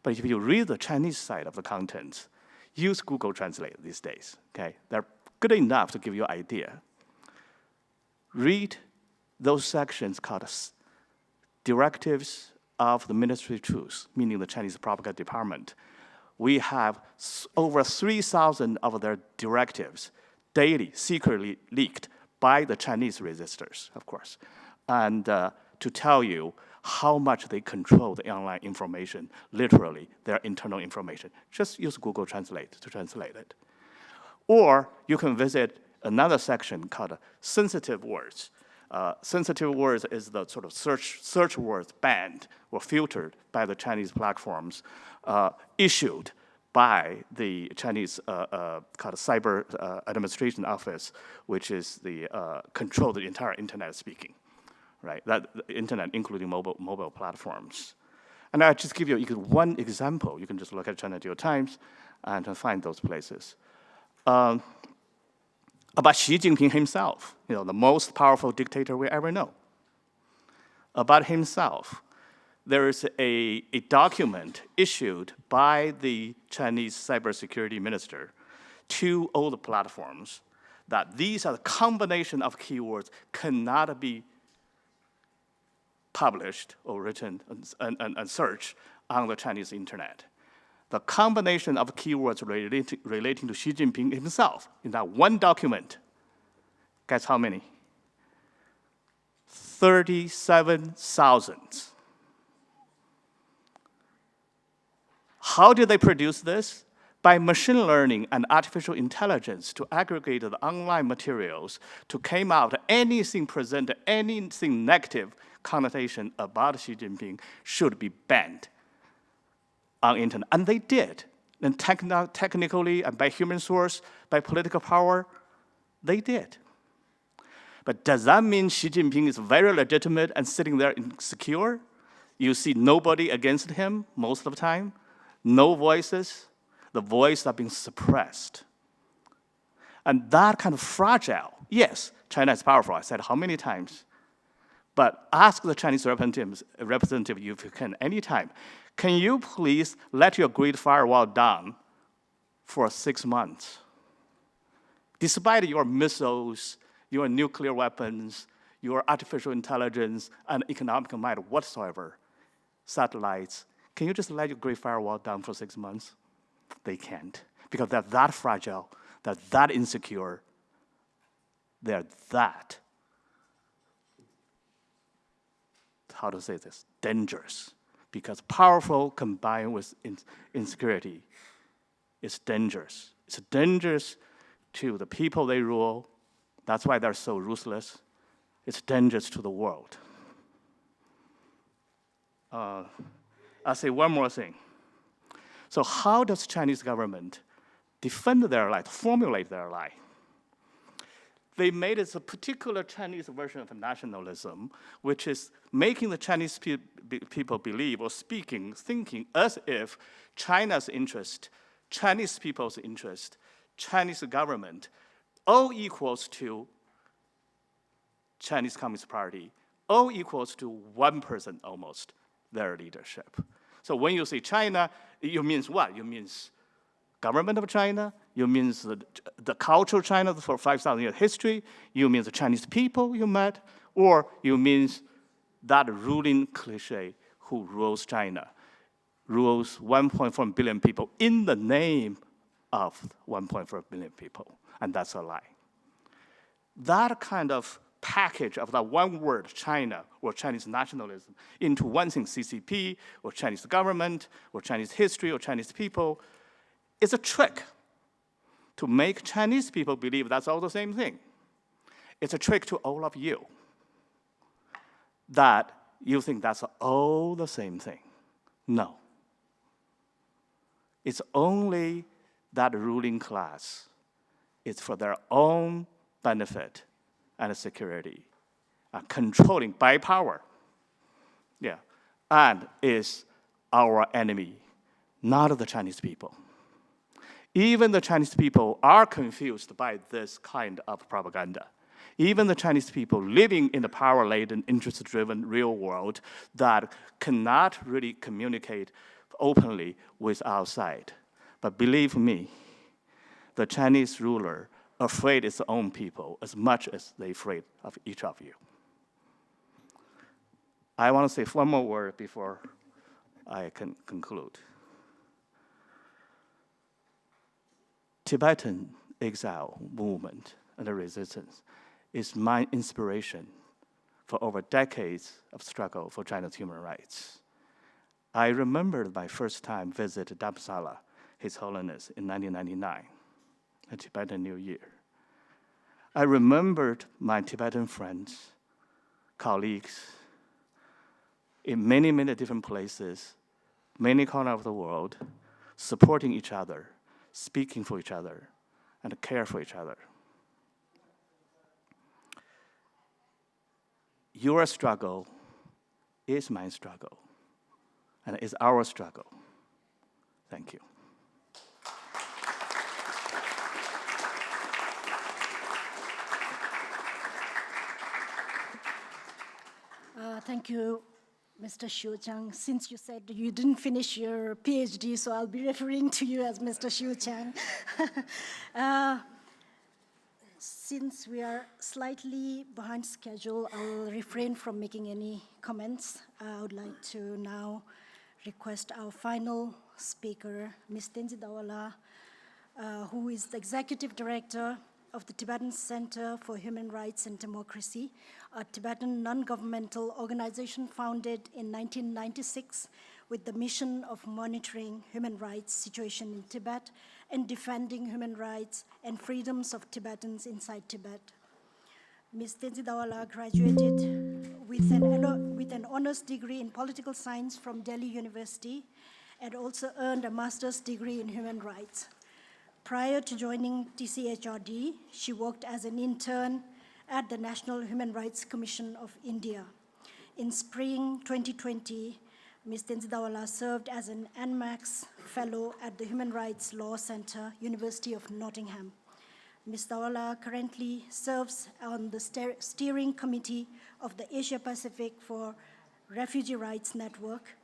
But if you read the Chinese side of the contents, use Google Translate these days, okay? They're good enough to give you an idea. Read those sections called Directives of the Ministry of Truth, meaning the Chinese Propaganda Department. We have over 3,000 of their directives daily, secretly leaked by the Chinese resistors, of course, and to tell you how much they control the online information, literally their internal information. Just use Google Translate to translate it. Or you can visit another section called sensitive words. Sensitive words is the sort of search words banned or filtered by the Chinese platforms, issued by the Chinese called Cyber Administration Office, which is the control the entire internet speaking, right? That the internet, including mobile platforms. And I'll just give you one example. You can just look at China Digital Times and find those places. about Xi Jinping himself, the most powerful dictator we ever know. About himself, there is a document issued by the Chinese cybersecurity minister to all the platforms that these are the combination of keywords cannot be published or written and searched on the Chinese internet. The combination of keywords relating to Xi Jinping himself in that one document, guess how many? 37,000. How did they produce this? By machine learning and artificial intelligence to aggregate the online materials to come out anything presented, anything negative connotation about Xi Jinping should be banned on internet. And they did. And technically and by human source, by political power, they did. But does that mean Xi Jinping is very legitimate and sitting there insecure? You see nobody against him most of the time, no voices. The voices are being suppressed. And that kind of fragile, yes, China is powerful, I said how many times? But ask the Chinese representative if you can anytime, can you please let your Great Firewall down for 6 months? Despite your missiles, your nuclear weapons, your artificial intelligence, and economic might whatsoever, satellites, can you just let your Great Firewall down for 6 months? They can't, because they're that fragile, they're that insecure, they're that, how to say this, dangerous. Because powerful combined with insecurity is dangerous. It's dangerous to the people they rule. That's why they're so ruthless. It's dangerous to the world. I'll say one more thing. So how does Chinese government defend their lie, formulate their lie? They made it a particular Chinese version of nationalism, which is making the Chinese people believe or speaking, thinking as if China's interest, Chinese people's interest, Chinese government, all equals to Chinese Communist Party, all equals to one person almost, their leadership. So when you say China, you means what? You means government of China, you means the culture of China for 5,000 years history, you means the Chinese people you met, or you means that ruling cliche who rules China, rules 1.4 billion people in the name of 1.4 billion people, and that's a lie. That kind of package of that one word, China, or Chinese nationalism, into one thing, CCP, or Chinese government, or Chinese history, or Chinese people, is a trick to make Chinese people believe that's all the same thing. It's a trick to all of you that you think that's all the same thing. No. It's only that ruling class. It's for their own benefit and security, controlling by power. Yeah, and is our enemy, not the Chinese people. Even the Chinese people are confused by this kind of propaganda. Even the Chinese people living in the power-laden, interest-driven real world that cannot really communicate openly with outside. But believe me, the Chinese ruler afraid its own people as much as they're afraid of each of you. I want to say one more word before I can conclude. Tibetan exile movement and the resistance is my inspiration for over decades of struggle for China's human rights. I remembered my first time visit Dharamsala, His Holiness, in 1999, a Tibetan New Year. I remembered my Tibetan friends, colleagues, in many, many different places, many corners of the world, supporting each other, speaking for each other, and care for each other. Your struggle is my struggle, and is our struggle. Thank you. Thank you, Mr. Xiu Chang. Since you said you didn't finish your PhD, so I'll be referring to you as Mr. Xiu Chang. Since we are slightly behind schedule, I'll refrain from making any comments. I would like to now request our final speaker, Ms. Tenzin Dawala, who is the Executive Director of the Tibetan Center for Human Rights and Democracy, a Tibetan non-governmental organization founded in 1996 with the mission of monitoring human rights situation in Tibet and defending human rights and freedoms of Tibetans inside Tibet. Ms. Tenzin Dawala graduated with an honors degree in political science from Delhi University and also earned a master's degree in human rights. Prior to joining TCHRD, she worked as an intern at the National Human Rights Commission of India. In spring 2020, Ms. Tenzin Dawala served as an ANMAX Fellow at the Human Rights Law Center, University of Nottingham. Ms. Dawala currently serves on the steering committee of the Asia Pacific for Refugee Rights Network.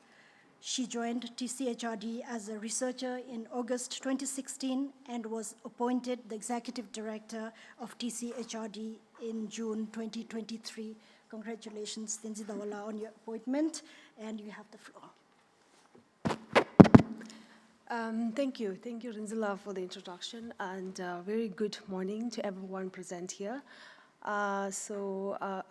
She joined TCHRD as a researcher in August 2016 and was appointed the executive director of TCHRD in June 2023. Congratulations, Tenzin Dawala, on your appointment, and you have the floor. Thank you, Rinzila, for the introduction, and very good morning to everyone present here. I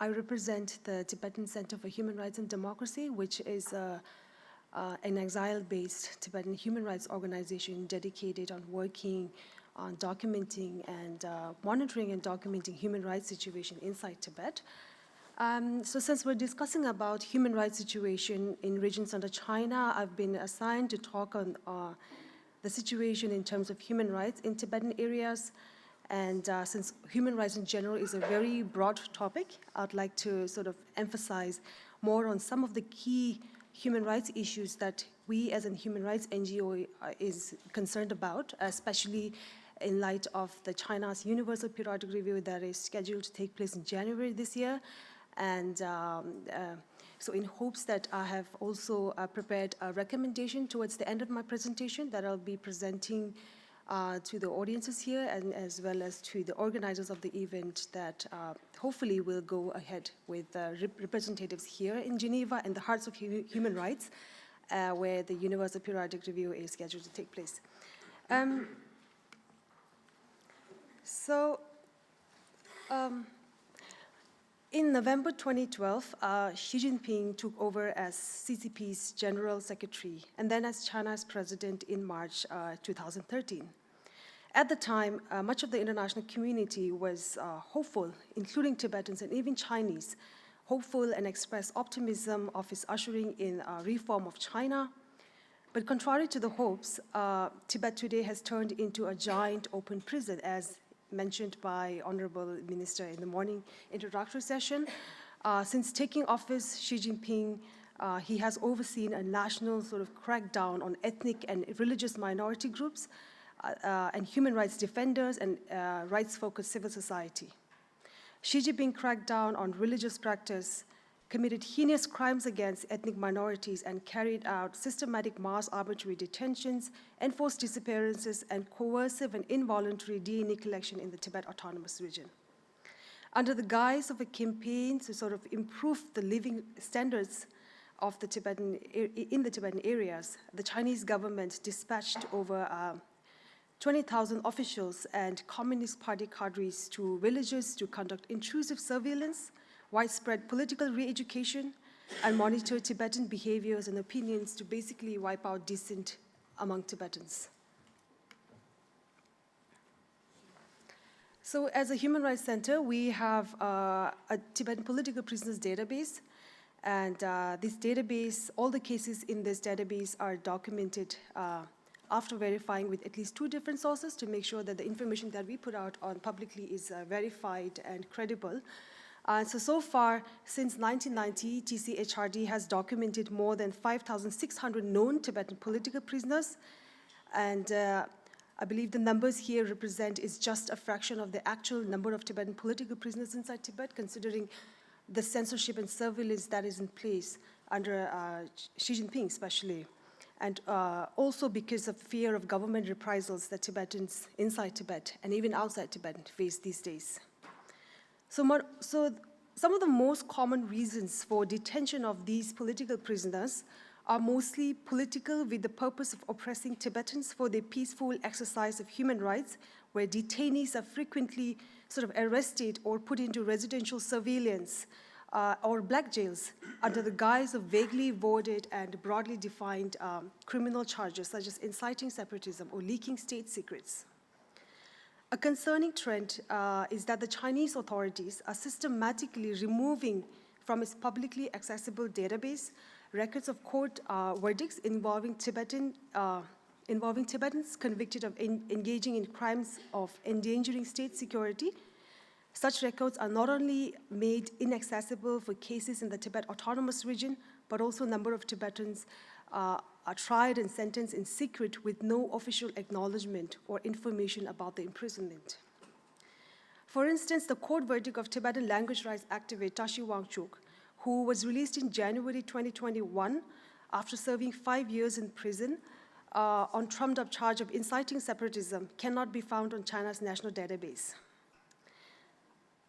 represent the Tibetan Center for Human Rights and Democracy, which is an exile-based Tibetan human rights organization dedicated on working on documenting and monitoring and documenting human rights situation inside Tibet. So since we're discussing about human rights situation in regions under China, I've been assigned to talk on the situation in terms of human rights in Tibetan areas. And since human rights in general is a very broad topic, I'd like to sort of emphasize more on some of the key human rights issues that we as a human rights NGO is concerned about, especially in light of the China's Universal Periodic Review that is scheduled to take place in January this year. And so in hopes that I have also prepared a recommendation towards the end of my presentation that I'll be presenting to the audiences here and as well as to the organizers of the event that hopefully will go ahead with representatives here in Geneva in the hearts of human rights where the Universal Periodic Review is scheduled to take place. In November 2012, Xi Jinping took over as CCP's General Secretary and then as China's president in March 2013. At the time, much of the international community was hopeful, including Tibetans and even Chinese, hopeful and expressed optimism of his ushering in reform of China. But contrary to the hopes, Tibet today has turned into a giant open prison, as mentioned by Honorable Minister in the morning introductory session. Since taking office, Xi Jinping, he has overseen a national sort of crackdown on ethnic and religious minority groups and human rights defenders and rights-focused civil society. Xi Jinping cracked down on religious practice, committed heinous crimes against ethnic minorities, and carried out systematic mass arbitrary detentions, enforced disappearances, and coercive and involuntary DNA collection in the Tibet Autonomous Region. Under the guise of a campaign to sort of improve the living standards of in the Tibetan areas, the Chinese government dispatched over 20,000 officials and Communist Party cadres to villages to conduct intrusive surveillance, widespread political re-education, and monitor Tibetan behaviors and opinions to basically wipe out dissent among Tibetans. So as a human rights center, we have a Tibetan political prisoners database. And this database, all the cases in this database are documented after verifying with at least 2 different sources to make sure that the information that we put out on publicly is verified and credible. So far, since 1990, TCHRD has documented more than 5,600 known Tibetan political prisoners. And I believe the numbers here represent is just a fraction of the actual number of Tibetan political prisoners inside Tibet, considering the censorship and surveillance that is in place under Xi Jinping especially, and also because of fear of government reprisals that Tibetans inside Tibet and even outside Tibet face these days. So some of the most common reasons for detention of these political prisoners are mostly political, with the purpose of oppressing Tibetans for their peaceful exercise of human rights, where detainees are frequently sort of arrested or put into residential surveillance or black jails under the guise of vaguely worded and broadly defined criminal charges such as inciting separatism or leaking state secrets. A concerning trend is that the Chinese authorities are systematically removing from its publicly accessible database records of court verdicts involving Tibetans convicted of engaging in crimes of endangering state security. Such records are not only made inaccessible for cases in the Tibet Autonomous Region, but also a number of Tibetans are tried and sentenced in secret with no official acknowledgement or information about the imprisonment. For instance, the court verdict of Tibetan language rights activist Tashi Wangchuk, who was released in January 2021 after serving 5 years in prison on trumped-up charge of inciting separatism, cannot be found on China's national database.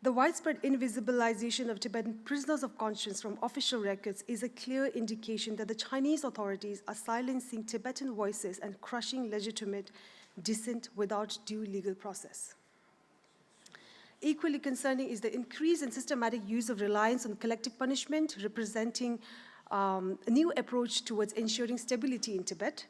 The widespread invisibilization of Tibetan prisoners of conscience from official records is a clear indication that the Chinese authorities are silencing Tibetan voices and crushing legitimate dissent without due legal process. Equally concerning is the increase in systematic use of reliance on collective punishment, representing a new approach towards ensuring stability in Tibet,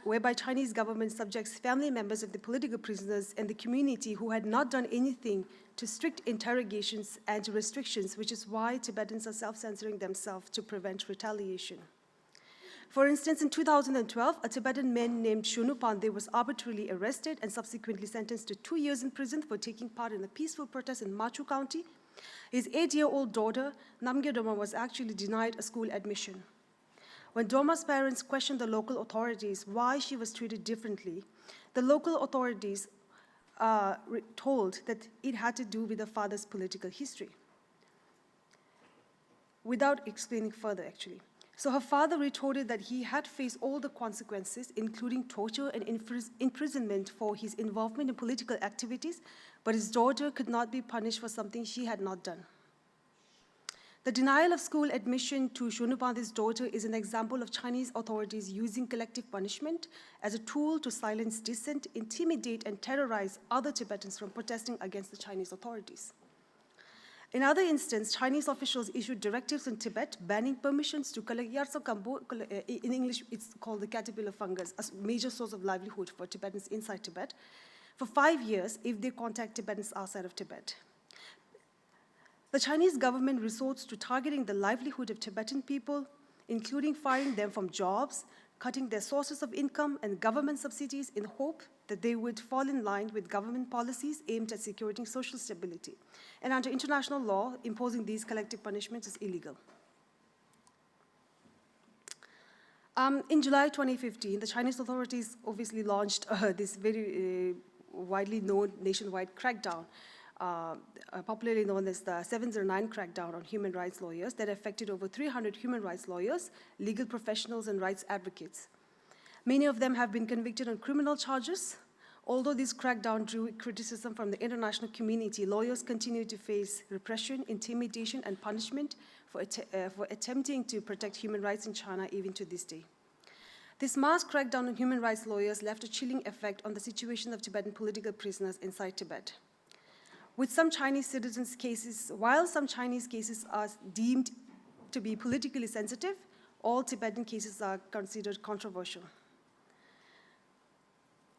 whereby Chinese government subjects family members of the political prisoners and the community who had not done anything to strict interrogations and restrictions, which is why Tibetans are self-censoring themselves to prevent retaliation. For instance, in 2012, a Tibetan man named Shonu Pandey was arbitrarily arrested and subsequently sentenced to 2 years in prison for taking part in a peaceful protest in Machu County. His 8-year-old daughter, Namgye Doma, was actually denied a school admission. When Doma's parents questioned the local authorities why she was treated differently, the local authorities told that it had to do with the father's political history, without explaining further, actually. So her father retorted that he had faced all the consequences, including torture and imprisonment for his involvement in political activities, but his daughter could not be punished for something she had not done. The denial of school admission to Shonu Pandey's daughter is an example of Chinese authorities using collective punishment as a tool to silence dissent, intimidate, and terrorize other Tibetans from protesting against the Chinese authorities. In other instances, Chinese officials issued directives in Tibet banning permissions to collect yarso kambo, in English it's called the caterpillar fungus, a major source of livelihood for Tibetans inside Tibet, for 5 years if they contact Tibetans outside of Tibet. The Chinese government resorts to targeting the livelihood of Tibetan people, including firing them from jobs, cutting their sources of income and government subsidies in hope that they would fall in line with government policies aimed at securing social stability. And under international law, imposing these collective punishments is illegal. In July 2015, the Chinese authorities obviously launched this very widely known nationwide crackdown, popularly known as the 709 crackdown on human rights lawyers that affected over 300 human rights lawyers, legal professionals, and rights advocates. Many of them have been convicted on criminal charges. Although this crackdown drew criticism from the international community, lawyers continue to face repression, intimidation, and punishment for attempting to protect human rights in China even to this day. This mass crackdown on human rights lawyers left a chilling effect on the situation of Tibetan political prisoners inside Tibet. With some Chinese citizens' cases, while some Chinese cases are deemed to be politically sensitive, all Tibetan cases are considered controversial.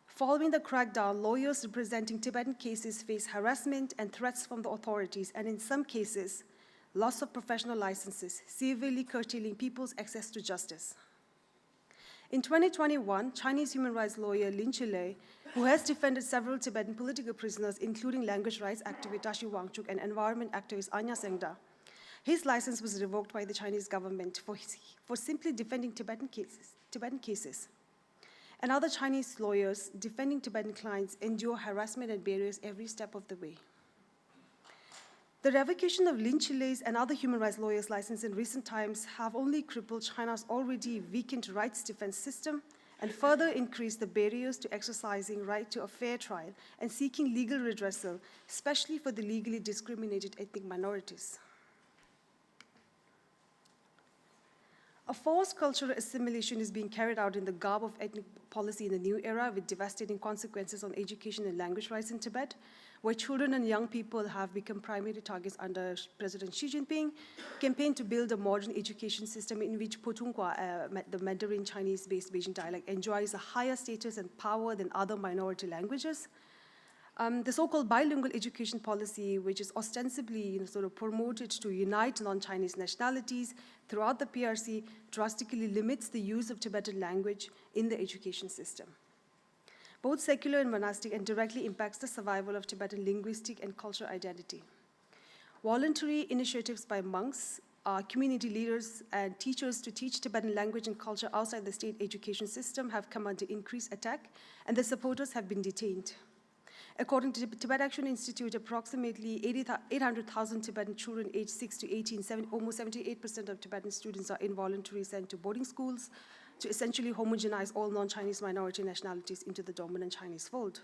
Following the crackdown, lawyers representing Tibetan cases face harassment and threats from the authorities, and in some cases, loss of professional licenses, severely curtailing people's access to justice. In 2021, Chinese human rights lawyer Lin Chilei, who has defended several Tibetan political prisoners, including language rights activist Tashi Wangchuk and environment activist Anya Sengda, his license was revoked by the Chinese government for simply defending Tibetan cases. And other Chinese lawyers defending Tibetan clients endure harassment and barriers every step of the way. The revocation of Lin Chile's and other human rights lawyers' license in recent times have only crippled China's already weakened rights defense system and further increased the barriers to exercising right to a fair trial and seeking legal redressal, especially for the legally discriminated ethnic minorities. A forced cultural assimilation is being carried out in the garb of ethnic policy in the new era with devastating consequences on education and language rights in Tibet, where children and young people have become primary targets under President Xi Jinping, campaigned to build a modern education system in which Putonghua, the Mandarin Chinese-based Beijing dialect, enjoys a higher status and power than other minority languages. The so-called bilingual education policy, which is ostensibly sort of promoted to unite non-Chinese nationalities throughout the PRC, drastically limits the use of Tibetan language in the education system. Both secular and monastic, and directly impacts the survival of Tibetan linguistic and cultural identity. Voluntary initiatives by monks, community leaders, and teachers to teach Tibetan language and culture outside the state education system have come under increased attack, and their supporters have been detained. According to the Tibet Action Institute, approximately 800,000 Tibetan children aged 6 to 18, almost 78% of Tibetan students are involuntarily sent to boarding schools to essentially homogenize all non-Chinese minority nationalities into the dominant Chinese fold.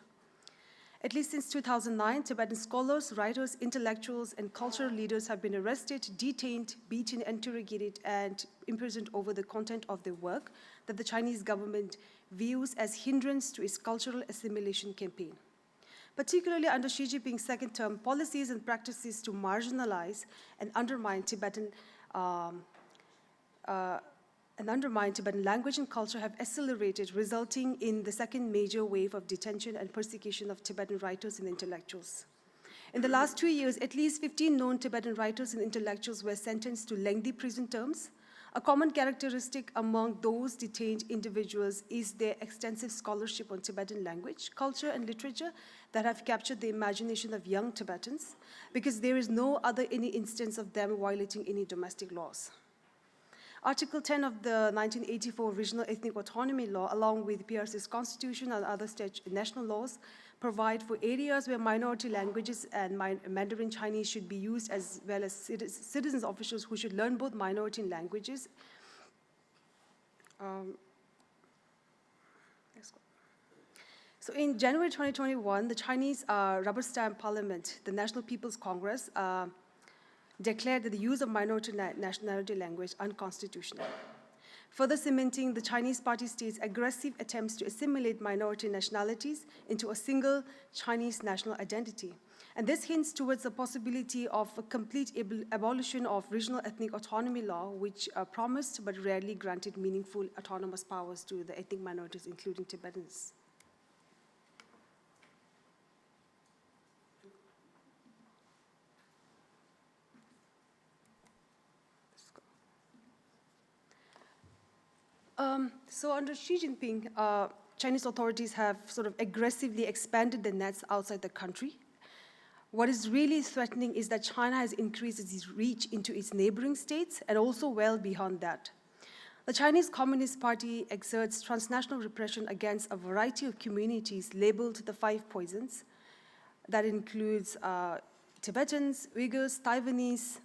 At least since 2009, Tibetan scholars, writers, intellectuals, and cultural leaders have been arrested, detained, beaten, interrogated, and imprisoned over the content of their work that the Chinese government views as hindrance to its cultural assimilation campaign. Particularly under Xi Jinping's second term, policies and practices to marginalize and undermine Tibetan language and culture have accelerated, resulting in the second major wave of detention and persecution of Tibetan writers and intellectuals. In the last 2 years, at least 15 known Tibetan writers and intellectuals were sentenced to lengthy prison terms. A common characteristic among those detained individuals is their extensive scholarship on Tibetan language, culture, and literature that have captured the imagination of young Tibetans, because there is no other any instance of them violating any domestic laws. Article 10 of the 1984 Regional Ethnic Autonomy Law, along with PRC's constitution and other national laws, provide for areas where minority languages and Mandarin Chinese should be used, as well as citizens officials who should learn both minority languages. So in January 2021, the Chinese rubber stamp parliament, the National People's Congress, declared that the use of minority nationality language unconstitutional, further cementing the Chinese Party state's aggressive attempts to assimilate minority nationalities into a single Chinese national identity. And this hints towards the possibility of a complete abolition of regional ethnic autonomy law, which promised but rarely granted meaningful autonomous powers to the ethnic minorities, including Tibetans. So under Xi Jinping, Chinese authorities have sort of aggressively expanded the nets outside the country. What is really threatening is that China has increased its reach into its neighboring states and also well beyond that. The Chinese Communist Party exerts transnational repression against a variety of communities labeled the Five Poisons. That includes Tibetans, Uyghurs, Taiwanese,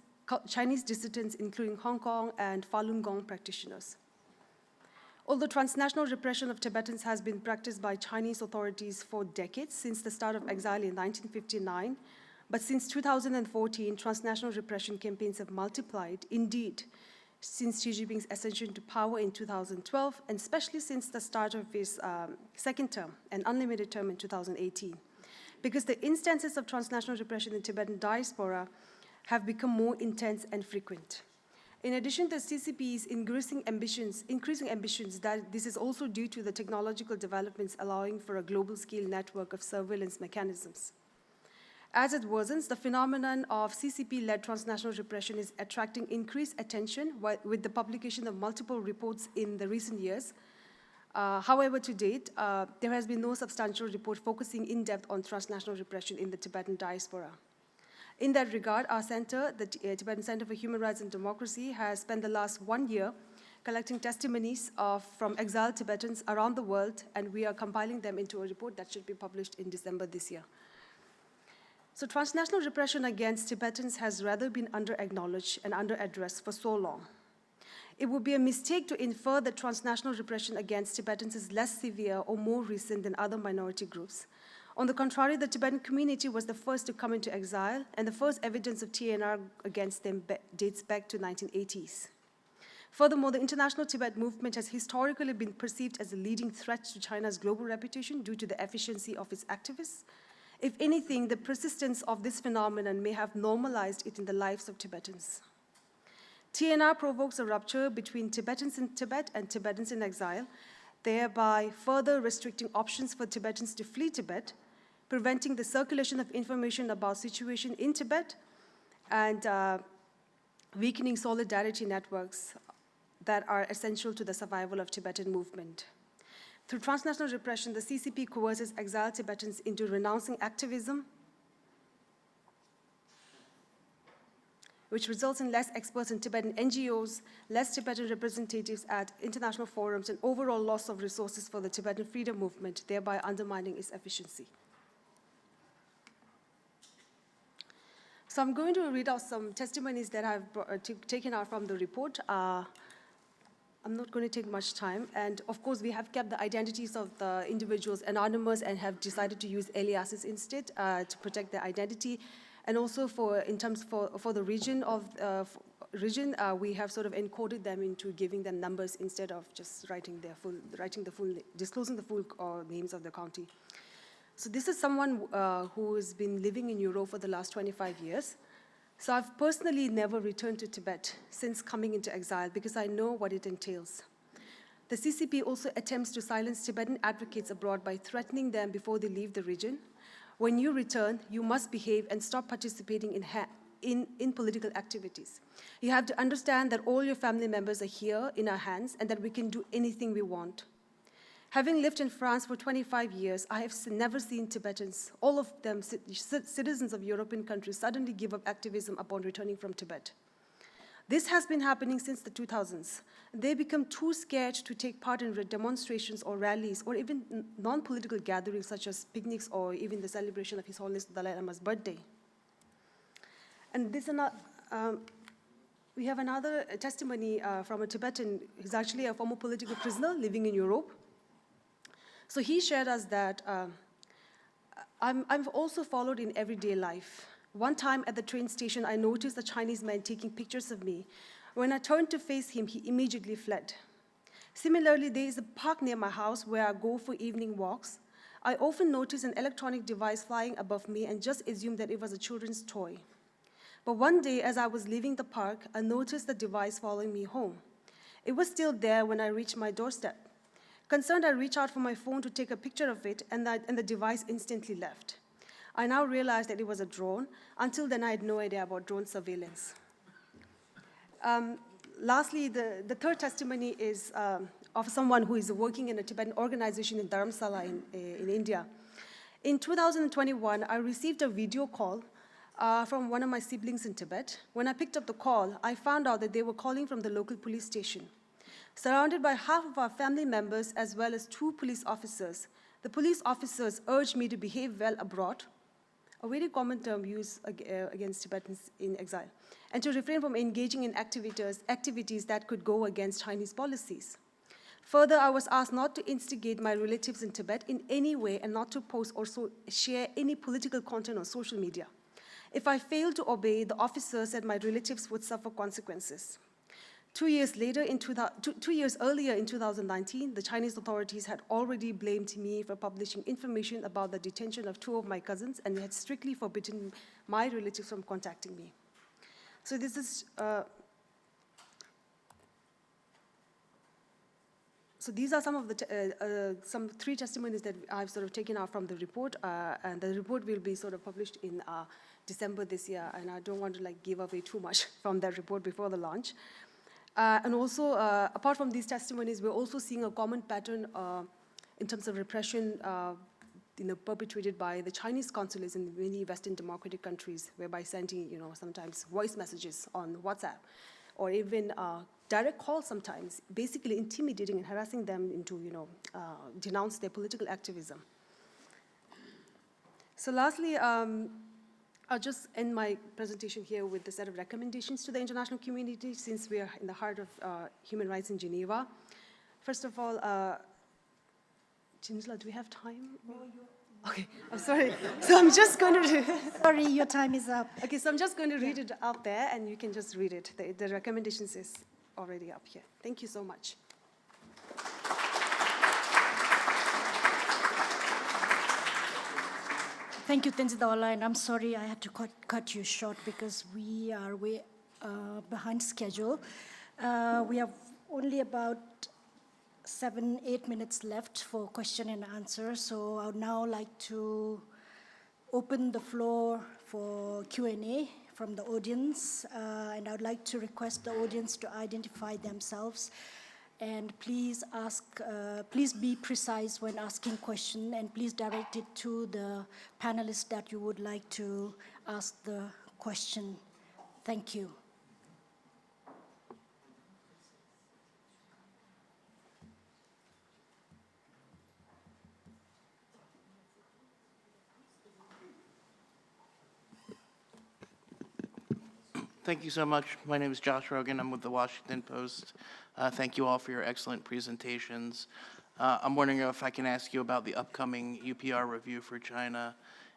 Chinese dissidents, including Hong Kong and Falun Gong practitioners. Although transnational repression of Tibetans has been practiced by Chinese authorities for decades, since the start of exile in 1959, but since 2014, transnational repression campaigns have multiplied. Indeed, since Xi Jinping's ascension to power in 2012, and especially since the start of his second term, an unlimited term in 2018, because the instances of transnational repression in Tibetan diaspora have become more intense and frequent. In addition to CCP's increasing ambitions, that this is also due to the technological developments allowing for a global scale network of surveillance mechanisms. As it worsens, the phenomenon of CCP-led transnational repression is attracting increased attention with the publication of multiple reports in the recent years. However, to date, there has been no substantial report focusing in depth on transnational repression in the Tibetan diaspora. In that regard, our center, the Tibetan Center for Human Rights and Democracy, has spent the last 1 year collecting testimonies from exiled Tibetans around the world, and we are compiling them into a report that should be published in December this year. So transnational repression against Tibetans has rather been under-acknowledged and under-addressed for so long. It would be a mistake to infer that transnational repression against Tibetans is less severe or more recent than other minority groups. On the contrary, the Tibetan community was the first to come into exile, and the first evidence of TNR against them dates back to 1980s. Furthermore, the international Tibet movement has historically been perceived as a leading threat to China's global reputation due to the efficiency of its activists. If anything, the persistence of this phenomenon may have normalized it in the lives of Tibetans. TNR provokes a rupture between Tibetans in Tibet and Tibetans in exile, thereby further restricting options for Tibetans to flee Tibet, preventing the circulation of information about situation in Tibet, and weakening solidarity networks that are essential to the survival of Tibetan movement. Through transnational repression, the CCP coerces exiled Tibetans into renouncing activism, which results in less experts in Tibetan NGOs, less Tibetan representatives at international forums, and overall loss of resources for the Tibetan freedom movement, thereby undermining its efficiency. So I'm going to read out some testimonies that I've taken out from the report. I'm not going to take much time. And of course, we have kept the identities of the individuals anonymous and have decided to use aliases instead to protect their identity. And also for the region we have sort of encoded them into giving them numbers instead of just disclosing the full names of the county. So this is someone who has been living in Europe for the last 25 years. So I've personally never returned to Tibet since coming into exile because I know what it entails. The CCP also attempts to silence Tibetan advocates abroad by threatening them before they leave the region. When you return, you must behave and stop participating in political activities. You have to understand that all your family members are here in our hands and that we can do anything we want. Having lived in France for 25 years, I have never seen Tibetans, all of them citizens of European countries, suddenly give up activism upon returning from Tibet. This has been happening since the 2000s. They become too scared to take part in demonstrations or rallies or even non-political gatherings such as picnics or even the celebration of His Holiness Dalai Lama's birthday. And we have another testimony from a Tibetan. He's actually a former political prisoner living in Europe. So he shared us that I've also followed in everyday life. One time at the train station, I noticed a Chinese man taking pictures of me. When I turned to face him, he immediately fled. Similarly, there is a park near my house where I go for evening walks. I often notice an electronic device flying above me and just assume that it was a children's toy. But one day, as I was leaving the park, I noticed the device following me home. It was still there when I reached my doorstep. Concerned, I reached out for my phone to take a picture of it, and the device instantly left. I now realized that it was a drone. Until then, I had no idea about drone surveillance. Lastly, the third testimony is of someone who is working in a Tibetan organization in Dharamsala in India. In 2021, I received a video call from one of my siblings in Tibet. When I picked up the call, I found out that they were calling from the local police station. Surrounded by half of our family members as well as 2 police officers, the police officers urged me to behave well abroad, a very common term used against Tibetans in exile, and to refrain from engaging in activities that could go against Chinese policies. Further, I was asked not to instigate my relatives in Tibet in any way and not to post or share any political content on social media. If I failed to obey, the officers said my relatives would suffer consequences. 2 years earlier, in 2019, the Chinese authorities had already blamed me for publishing information about the detention of 2 of my cousins and had strictly forbidden my relatives from contacting me. So this is, so these are some of the some 3 testimonies that I've sort of taken out from the report, and the report will be sort of published in December this year, and I don't want to give away too much from that report before the launch. And also, apart from these testimonies, we're also seeing a common pattern in terms of repression perpetrated by the Chinese consulates in many Western democratic countries, whereby sending sometimes voice messages on WhatsApp, or even direct calls sometimes, basically intimidating and harassing them into denounce their political activism. So lastly, I'll just end my presentation here with a set of recommendations to the international community since we are in the heart of human rights in Geneva. First of all, Jinsla, do we have time? Okay, I'm sorry. So I'm just going to... Sorry, your time is up. Okay, so I'm just going to read it out there, and you can just read it. The recommendations is already up here. Thank you so much. Thank you, Tenzin Dawla, and I'm sorry I had to cut you short because we are way behind schedule. We have only about 7-8 minutes left for question and answer, so I would now like to open the floor for Q&A from the audience, and I would like to request the audience to identify themselves. And please please be precise when asking question, and please direct it to the panelists that you would like to ask the question. Thank you. Thank you so much. My name is Josh Rogan. I'm with the Washington Post. Thank you all for your excellent presentations. I'm wondering if I can ask you about the upcoming UPR review for China,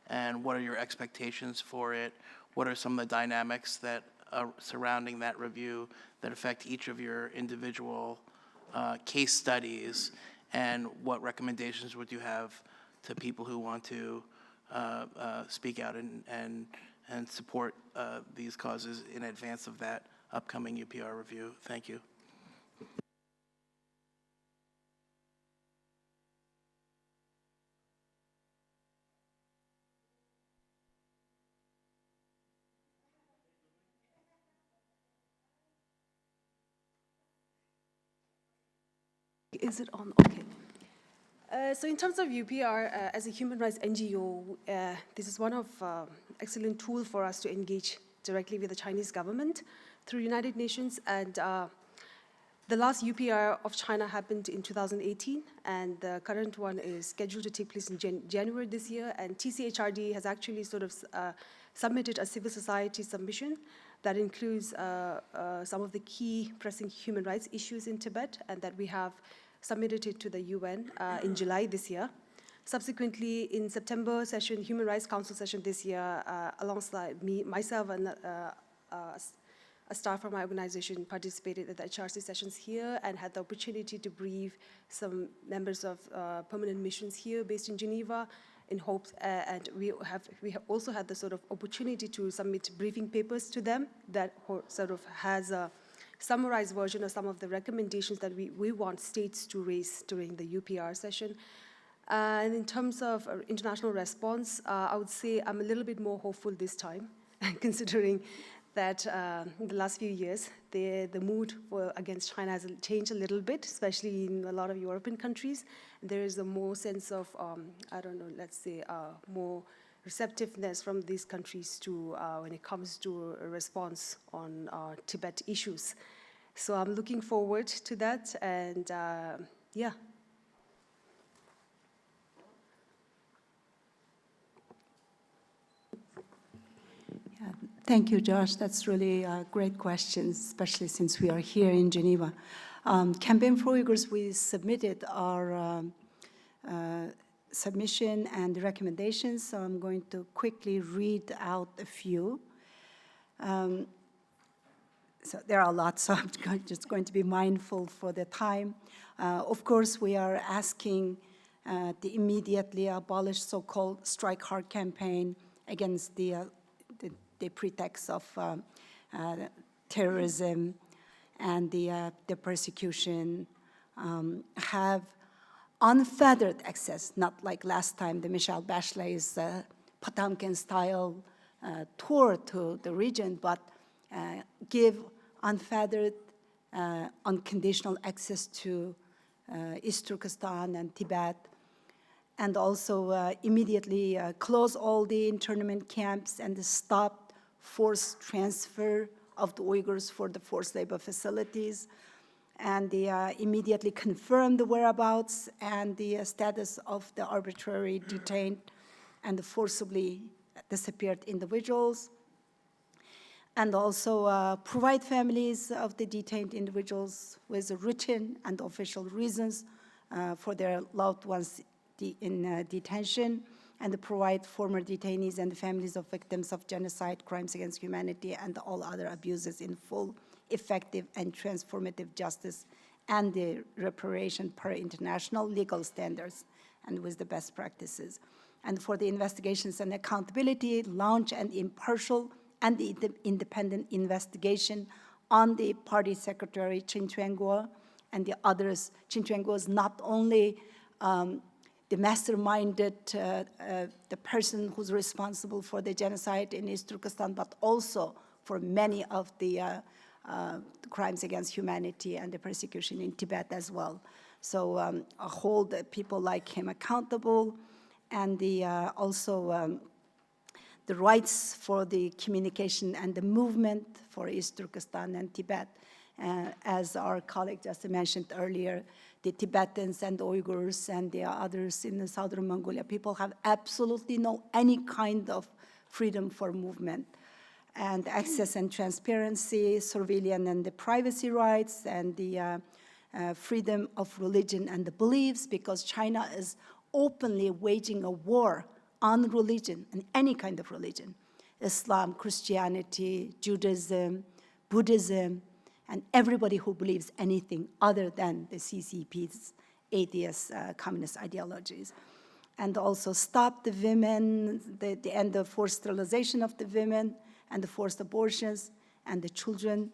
and what are your expectations for it? What are some of the dynamics that are surrounding that review that affect each of your individual case studies, and what recommendations would you have to people who want to speak out and support these causes in advance of that upcoming UPR review? Thank you. Is it on? Okay. So in terms of UPR, as a human rights NGO, this is one of excellent tool for us to engage directly with the Chinese government through United Nations. And the last UPR of China happened in 2018, and the current one is scheduled to take place in January this year. And TCHRD has actually sort of submitted a civil society submission that includes some of the key pressing human rights issues in Tibet, and that we have submitted it to the UN in July this year. Subsequently, in September session, Human Rights Council session this year, alongside myself and a staff from my organization participated at the HRC sessions here and had the opportunity to brief some members of permanent missions here based in Geneva in hopes, and we have also had the sort of opportunity to submit briefing papers to them that sort of has a summarized version of some of the recommendations that we want states to raise during the UPR session. And in terms of international response, I would say I'm a little bit more hopeful this time, considering that in the last few years, the mood against China has changed a little bit, especially in a lot of European countries. There is a more sense of, I don't know, let's say, more receptiveness from these countries to when it comes to a response on Tibet issues. So I'm looking forward to that, and yeah. Thank you, Josh. That's really great questions, especially since we are here in Geneva. Campaign for Uyghurs, we submitted our submission and recommendations, so I'm going to quickly read out a few. So there are a lot, so I'm just going to be mindful for the time. Of course, we are asking the immediately abolish so-called strike hard campaign against the pretext of terrorism and the persecution, have unfettered access, not like last time the Michelle Bachelet's Potemkin-style tour to the region, but give unfettered, unconditional access to East Turkestan and Tibet, and also immediately close all the internment camps and stop forced transfer of the Uyghurs for the forced labor facilities, and immediately confirm the whereabouts and the status of the arbitrarily detained and forcibly disappeared individuals, and also provide families of the detained individuals with written and official reasons for their loved ones in detention, and to provide former detainees and the families of victims of genocide, crimes against humanity, and all other abuses in full, effective, and transformative justice and the reparation per international legal standards and with the best practices. And for the investigations and accountability, launch an impartial and independent investigation on the party secretary, Chen Quanguo, and the others. Chen Quanguo is not only the masterminded, the person who's responsible for the genocide in East Turkestan, but also for many of the crimes against humanity and the persecution in Tibet as well. So hold people like him accountable, and also the rights for the communication and the movement for East Turkestan and Tibet. As our colleague just mentioned earlier, the Tibetans and Uyghurs and the others in the southern Mongolia, people have absolutely no any kind of freedom for movement. And access and transparency, surveillance and the privacy rights, and the freedom of religion and the beliefs, because China is openly waging a war on religion, and any kind of religion, Islam, Christianity, Judaism, Buddhism, and everybody who believes anything other than the CCP's atheist communist ideologies. And also stop the women, the end of forced sterilization of the women, and the forced abortions, and the children,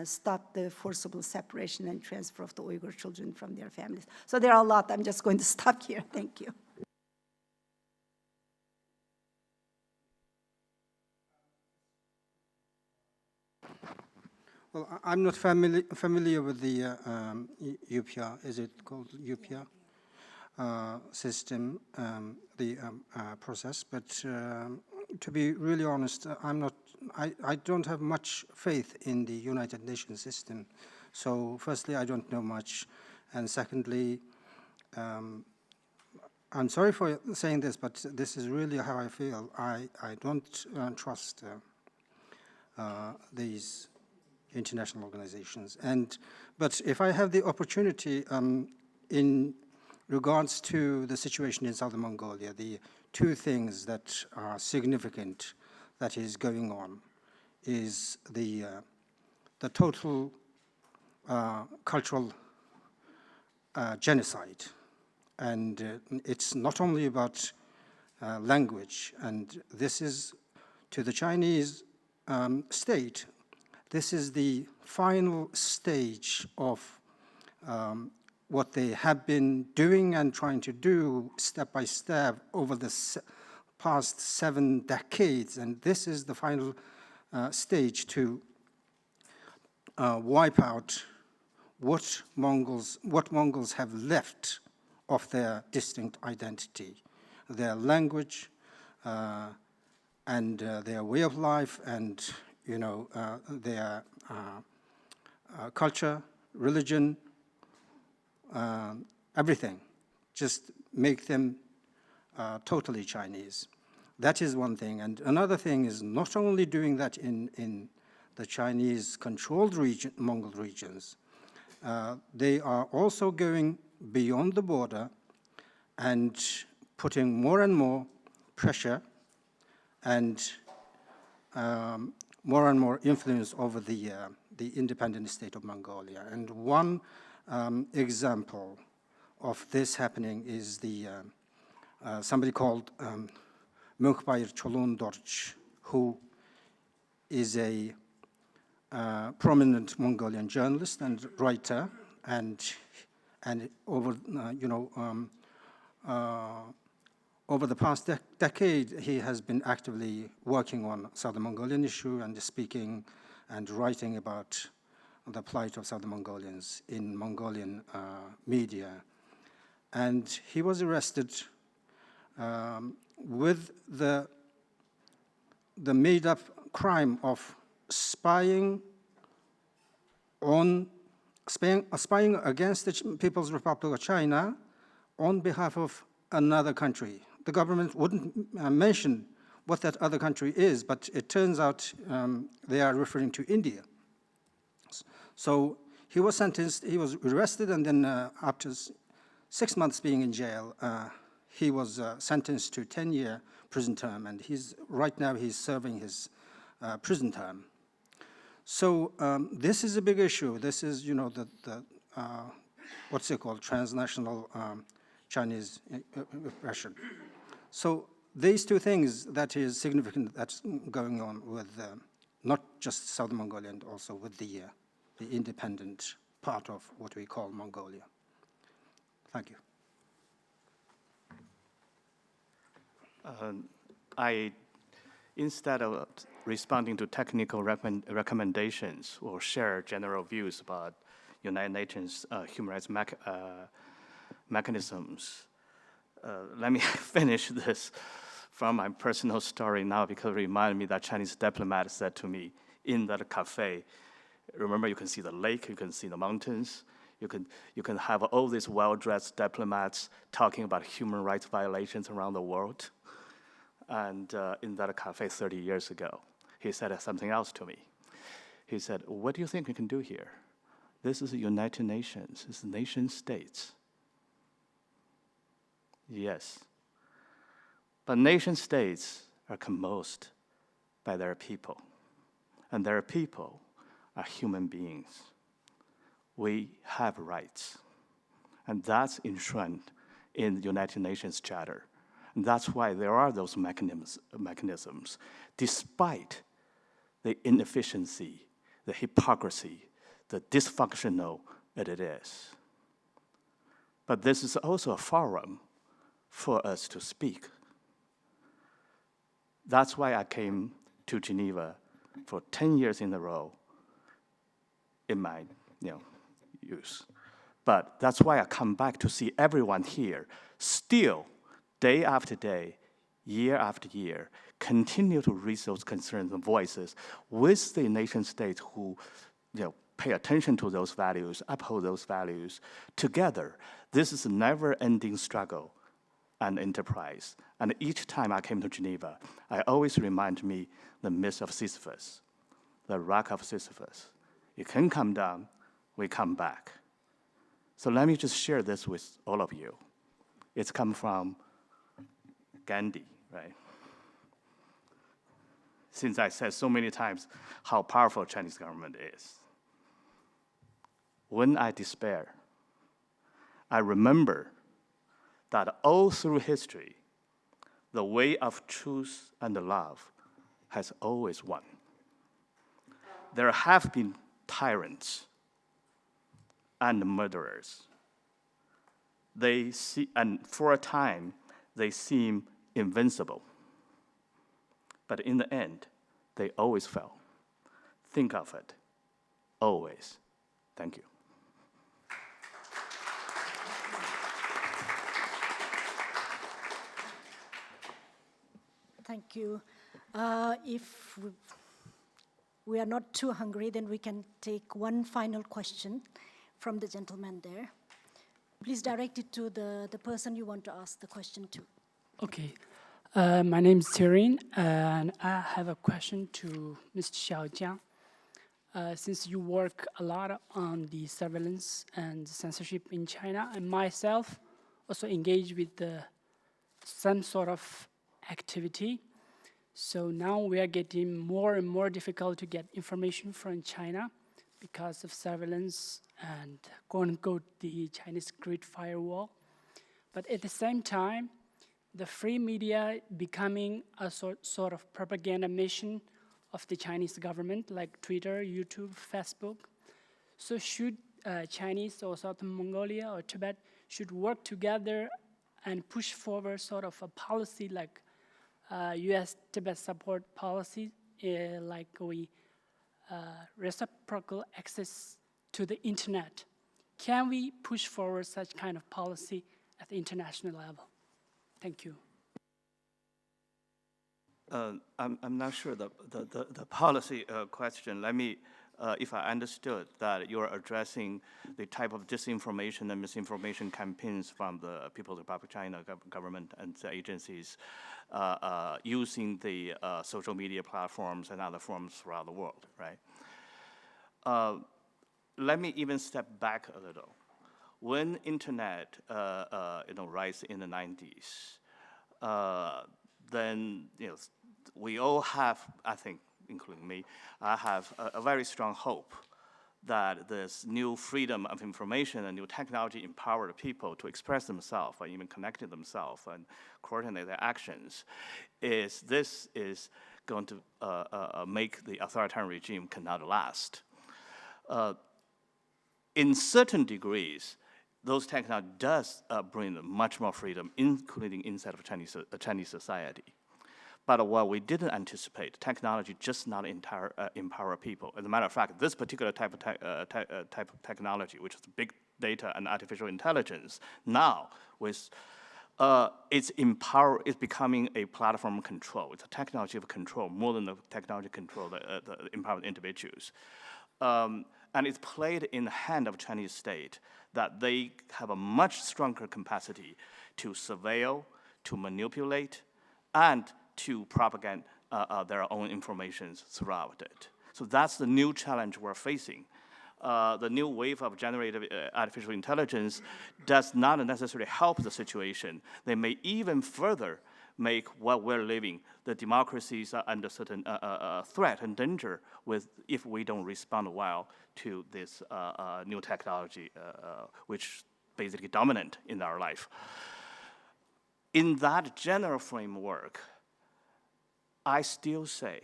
stop the forcible separation and transfer of the Uyghur children from their families. So there are a lot. I'm just going to stop here. Thank you. Well, I'm not familiar with the UPR, is it called UPR? System, the process, but to be really honest, I don't have much faith in the United Nations system. So firstly, I don't know much, and secondly, I'm sorry for saying this, but this is really how I feel. I don't trust these international organizations. But if I have the opportunity in regards to the situation in Southern Mongolia, the two things that are significant that is going on is the total cultural genocide. And it's not only about language, and this is to the Chinese state, this is the final stage of what they have been doing and trying to do step by step over the past 7 decades. And this is the final stage to wipe out what Mongols have left of their distinct identity, their language, and their way of life, and their culture, religion, everything. Just make them totally Chinese. That is one thing. And another thing is not only doing that in the Chinese-controlled Mongol regions, they are also going beyond the border and putting more and more pressure and more and more influence over the independent state of Mongolia. And one example of this happening is somebody called Mukbayir Cholon Dorch, who is a prominent Mongolian journalist and writer, and over over the past decade, he has been actively working on Southern Mongolian issue and speaking and writing about the plight of Southern Mongolians in Mongolian media. And he was arrested with the made-up crime of spying against the People's Republic of China on behalf of another country. The government wouldn't mention what that other country is, but it turns out they are referring to India. So he was sentenced, he was arrested, and then after 6 months being in jail, he was sentenced to 10-year prison term, and right now he's serving his prison term. So this is a big issue. This is, the what's it called, transnational Chinese oppression. So these two things that is significant that's going on with not just Southern Mongolia, and also with the independent part of what we call Mongolia. Thank you. Instead of responding to technical recommendations or share general views about United Nations human rights mechanisms, let me finish this from my personal story now, because it reminded me that Chinese diplomat said to me in that cafe, remember, you can see the lake, you can see the mountains, you can have all these well-dressed diplomats talking about human rights violations around the world. And in that cafe 30 years ago, he said something else to me. He said, what do you think we can do here? This is the United Nations, it's nation states. Yes. But nation states are composed by their people. And their people are human beings. We have rights. And that's enshrined in the United Nations Charter. And that's why there are those mechanisms, despite the inefficiency, the hypocrisy, the dysfunctional that it is. But this is also a forum for us to speak. That's why I came to Geneva for 10 years in a row in my youth. But that's why I come back to see everyone here still, day after day, year after year, continue to raise those concerns and voices with the nation states who pay attention to those values, uphold those values. Together, this is a never-ending struggle and enterprise. And each time I came to Geneva, I always remind me the myth of Sisyphus, the rock of Sisyphus. It can come down, we come back. So let me just share this with all of you. It's come from Gandhi, right? Since I said so many times how powerful Chinese government is. When I despair, I remember that all through history, the way of truth and love has always won. There have been tyrants and murderers. And for a time, they seem invincible. But in the end, they always fell. Think of it, always. Thank you. Thank you. If we are not too hungry, then we can take one final question from the gentleman there. Please direct it to the person you want to ask the question to. Okay. My name is Tyrin, and I have a question to Mr. Xiaojiang. Since you work a lot on the surveillance and censorship in China, and myself also engage with some sort of activity. So now we are getting more and more difficult to get information from China because of surveillance and quote-unquote the Chinese Great Firewall. But at the same time, the free media becoming a sort of propaganda mission of the Chinese government, like Twitter, YouTube, Facebook. So should Chinese or Southern Mongolia or Tibet should work together and push forward sort of a policy like U.S. Tibet support policy, like we reciprocal access to the internet. Can we push forward such kind of policy at the international level? Thank you. I'm not sure the policy question. Let me if I understood that you're addressing the type of disinformation and misinformation campaigns from the People's Republic of China government and the agencies using the social media platforms and other forms throughout the world, right? Let me even step back a little. When internet rise in the 90s, then we all have, I think, including me, I have a very strong hope that this new freedom of information and new technology empower people to express themselves or even connect themselves and coordinate their actions. This is going to make the authoritarian regime cannot last. In certain degrees, those technology does bring much more freedom, including inside of Chinese society. But what we didn't anticipate, technology just not empower people. As a matter of fact, this particular type of technology, which is big data and artificial intelligence, now with it's becoming a platform control. It's a technology of control more than the technology control that empower individuals. And it's played in the hand of Chinese state that they have a much stronger capacity to surveil, to manipulate, and to propagate their own information throughout it. So that's the new challenge we're facing. The new wave of generative artificial intelligence does not necessarily help the situation. They may even further make what we're living, the democracies are under certain threat and danger if we don't respond well to this new technology, which basically dominant in our life. In that general framework, I still say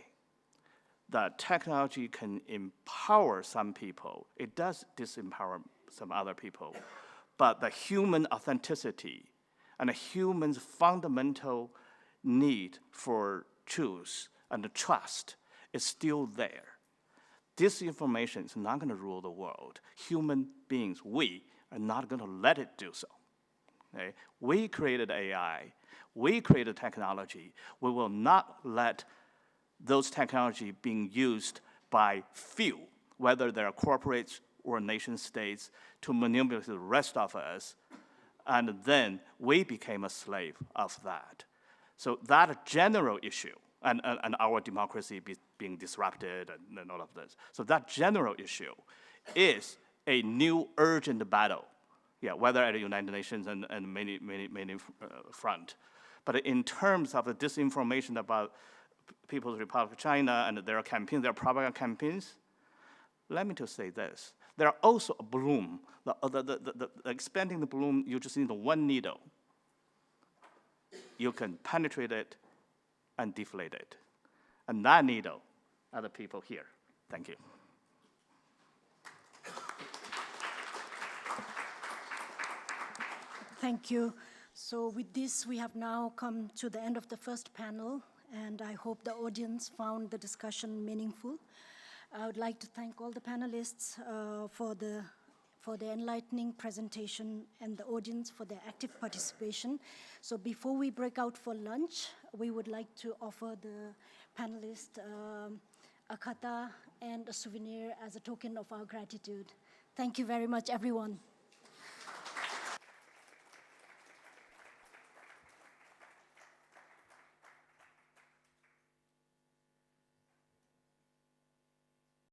that technology can empower some people. It does disempower some other people. But the human authenticity and the human's fundamental need for truth and trust is still there. Disinformation is not going to rule the world. Human beings, we are not going to let it do so. Okay? We created AI. We created technology. We will not let those technology being used by few, whether they're corporates or nation states, to manipulate the rest of us, and then we became a slave of that. So that general issue, and our democracy being disrupted and all of this, so that general issue is a new urgent battle, whether at the United Nations and many front. But in terms of the disinformation about People's Republic of China and their campaigns, their propaganda campaigns, let me just say this. There are also a bloom. The expanding the bloom, you just need one needle. You can penetrate it and deflate it. And that needle are the people here. Thank you. Thank you. So with this, we have now come to the end of the first panel, and I hope the audience found the discussion meaningful. I would like to thank all the panelists for the enlightening presentation and the audience for their active participation. So before we break out for lunch, we would like to offer the panelists a kata and a souvenir as a token of our gratitude. Thank you very much, everyone.